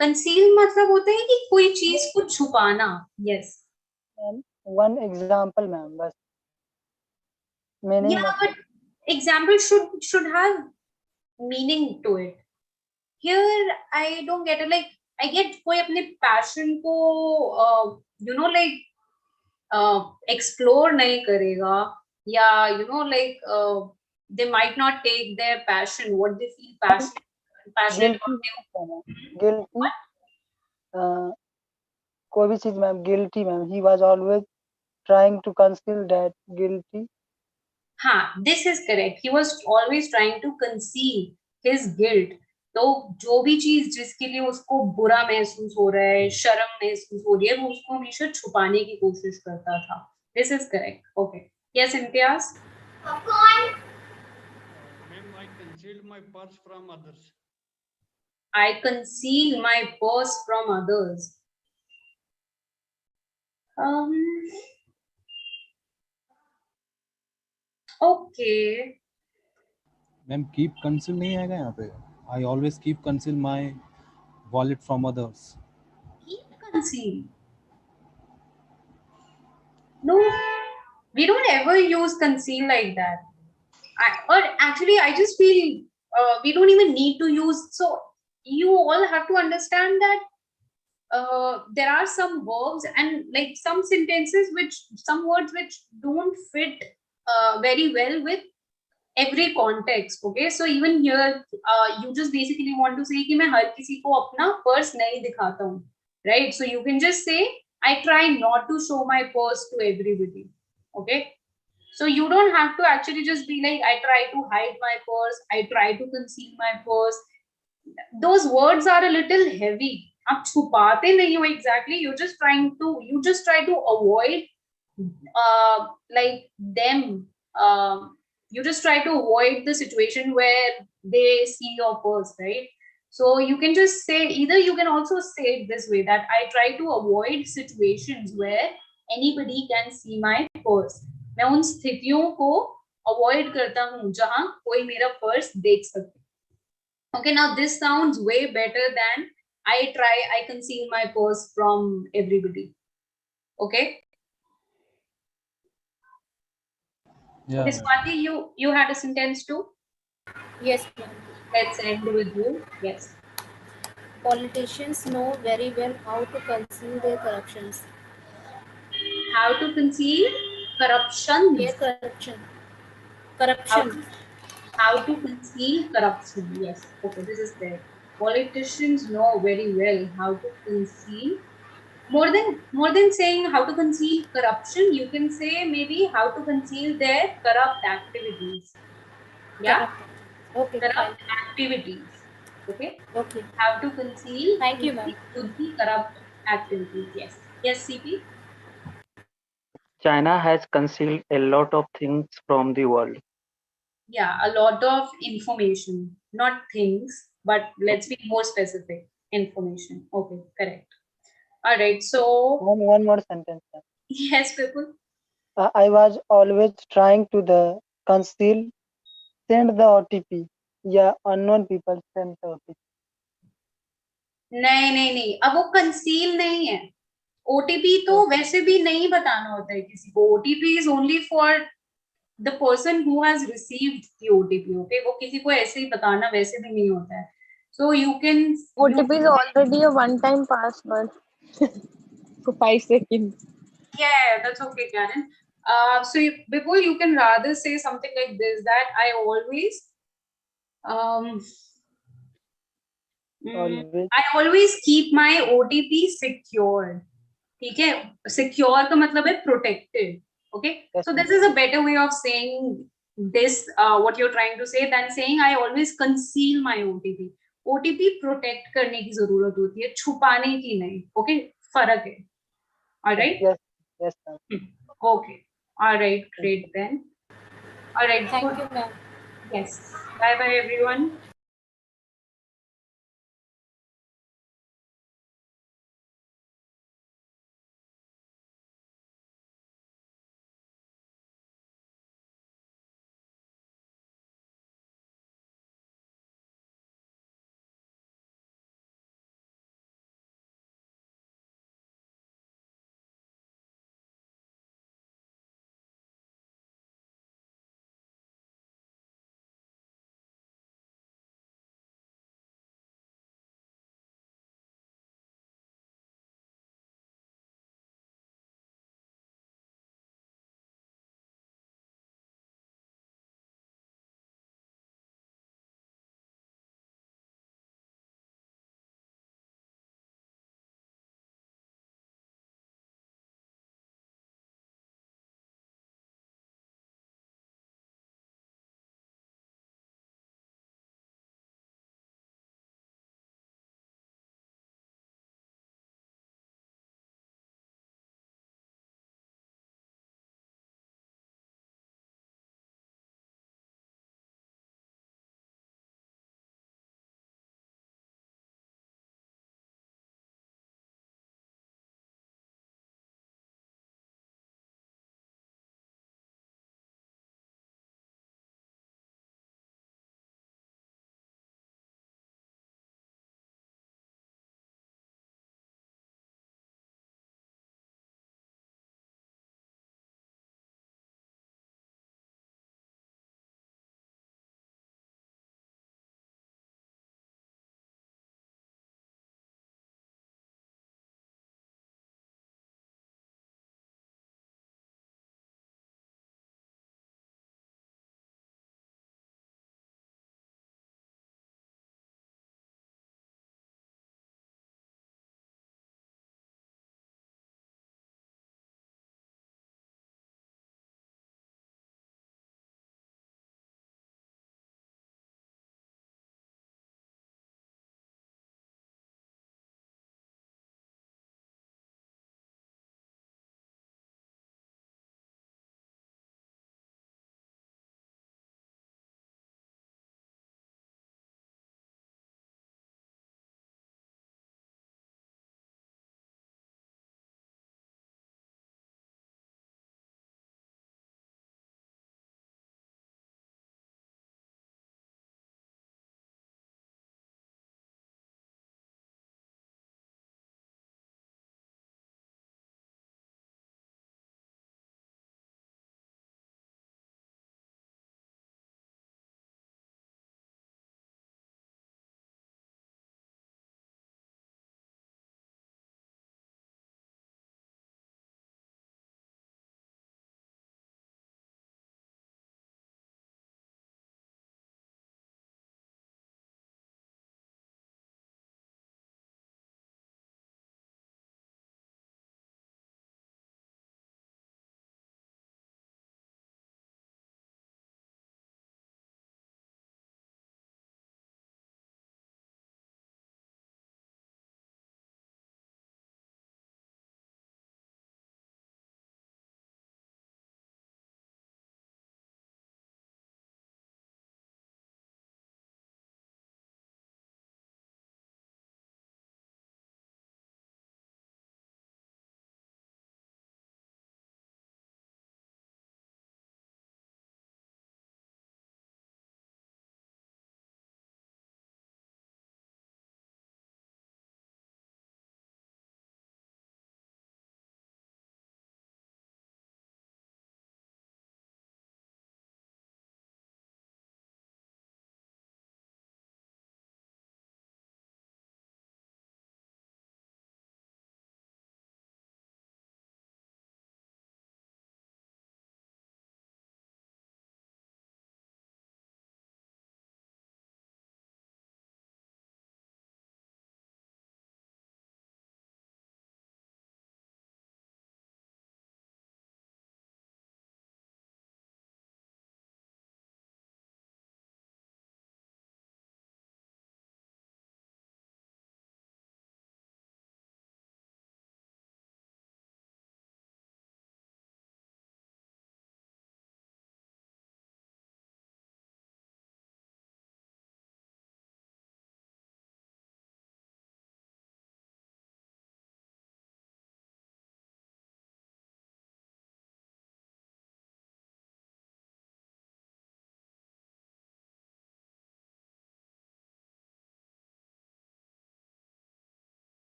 [SPEAKER 1] Conceal मतलब होता है कि कोई चीज को छुपाना. Yes.
[SPEAKER 11] One example, ma'am. बस.
[SPEAKER 1] Yeah, but example should have meaning to it. Here I don't get it. Like I get कोई अपने passion को explore नहीं करेगा. Yeah, they might not take their passion, what they feel passionate about.
[SPEAKER 11] Guilty. कोई भी चीज ma'am guilty ma'am. He was always trying to conceal that guilty.
[SPEAKER 1] हाँ, this is correct. He was always trying to conceal his guilt. तो जो भी चीज जिसके लिए उसको बुरा महसूस हो रहा है, शर्म महसूस हो रही है, वो उसको हमेशा छुपाने की कोशिश करता था. This is correct. Okay. Yes, Imtiaz.
[SPEAKER 10] Ma'am, I concealed my purse from others.
[SPEAKER 1] I conceal my purse from others. Okay.
[SPEAKER 2] Ma'am, keep conceal नहीं आएगा यहाँ पे. I always keep conceal my wallet from others.
[SPEAKER 1] Keep conceal. No, we don't ever use conceal like that. I just feel we don't even need to use. So you all have to understand that there are some verbs and like some sentences some words which don't fit very well with every context. Okay, so even here you just basically want to say कि मैं हर किसी को अपना purse नहीं दिखाता हूँ, right? So you can just say I try not to show my purse to everybody. Okay, so you don't have to actually just be like I try to hide my purse, I try to conceal my purse. Those words are a little heavy. आप छुपाते नहीं हो exactly. You just try to avoid like them. You just try to avoid the situation where they see your purse, right? So you can just say, either you can also say it this way, that I try to avoid situations where anybody can see my purse. मैं उन स्थितियों को avoid करता हूँ जहाँ कोई मेरा purse देख सके. Okay, now this sounds way better than I conceal my purse from everybody. Okay.
[SPEAKER 2] Yeah.
[SPEAKER 1] Miss Swati, you had a sentence too?
[SPEAKER 7] Yes, ma'am.
[SPEAKER 1] Let's end with you. Yes.
[SPEAKER 7] Politicians know very well how to conceal their corruptions.
[SPEAKER 1] How to conceal corruption?
[SPEAKER 7] Their corruption.
[SPEAKER 1] How to conceal corruption? Yes. Okay, this is there. Politicians know very well how to conceal. More than saying how to conceal corruption, you can say maybe how to conceal their corrupt activities. Yeah.
[SPEAKER 7] Okay, fine.
[SPEAKER 1] Corrupt activities. Okay.
[SPEAKER 7] Okay.
[SPEAKER 1] Have to conceal.
[SPEAKER 7] Thank you, ma'am.
[SPEAKER 1] Could be corrupt activities. Yes. Yes, CP.
[SPEAKER 5] China has concealed a lot of things from the world.
[SPEAKER 1] Yeah, a lot of information, not things, but let's be more specific. Information. Okay, correct. All right. So
[SPEAKER 11] One more sentence. Ma'am.
[SPEAKER 1] yes, people.
[SPEAKER 11] I was always trying to the conceal, send the OTP. Yeah, unknown people send the OTP.
[SPEAKER 1] नहीं नहीं नहीं, अब वो conceal नहीं है. OTP तो वैसे भी नहीं बताना होता है किसी को. OTP is only for the person who has received the OTP. Okay, वो किसी को ऐसे ही बताना वैसे भी नहीं होता है. So you can.
[SPEAKER 6] OTP is already a one-time password for 5 seconds.
[SPEAKER 1] Yeah, that's okay, Karen. So Bipul, you can rather say something like this, that I always I always keep my OTP secured. ठीक है, secure का मतलब है protected. Okay, so this is a better way of saying this, what you're trying to say, than saying I always conceal my OTP. OTP protect करने की जरूरत होती है, छुपाने की नहीं. Okay, फर्क है. All right.
[SPEAKER 11] Yes, ma'am.
[SPEAKER 1] Okay. All right. Great then. All right.
[SPEAKER 7] Thank you, ma'am.
[SPEAKER 1] Yes. Bye bye, everyone.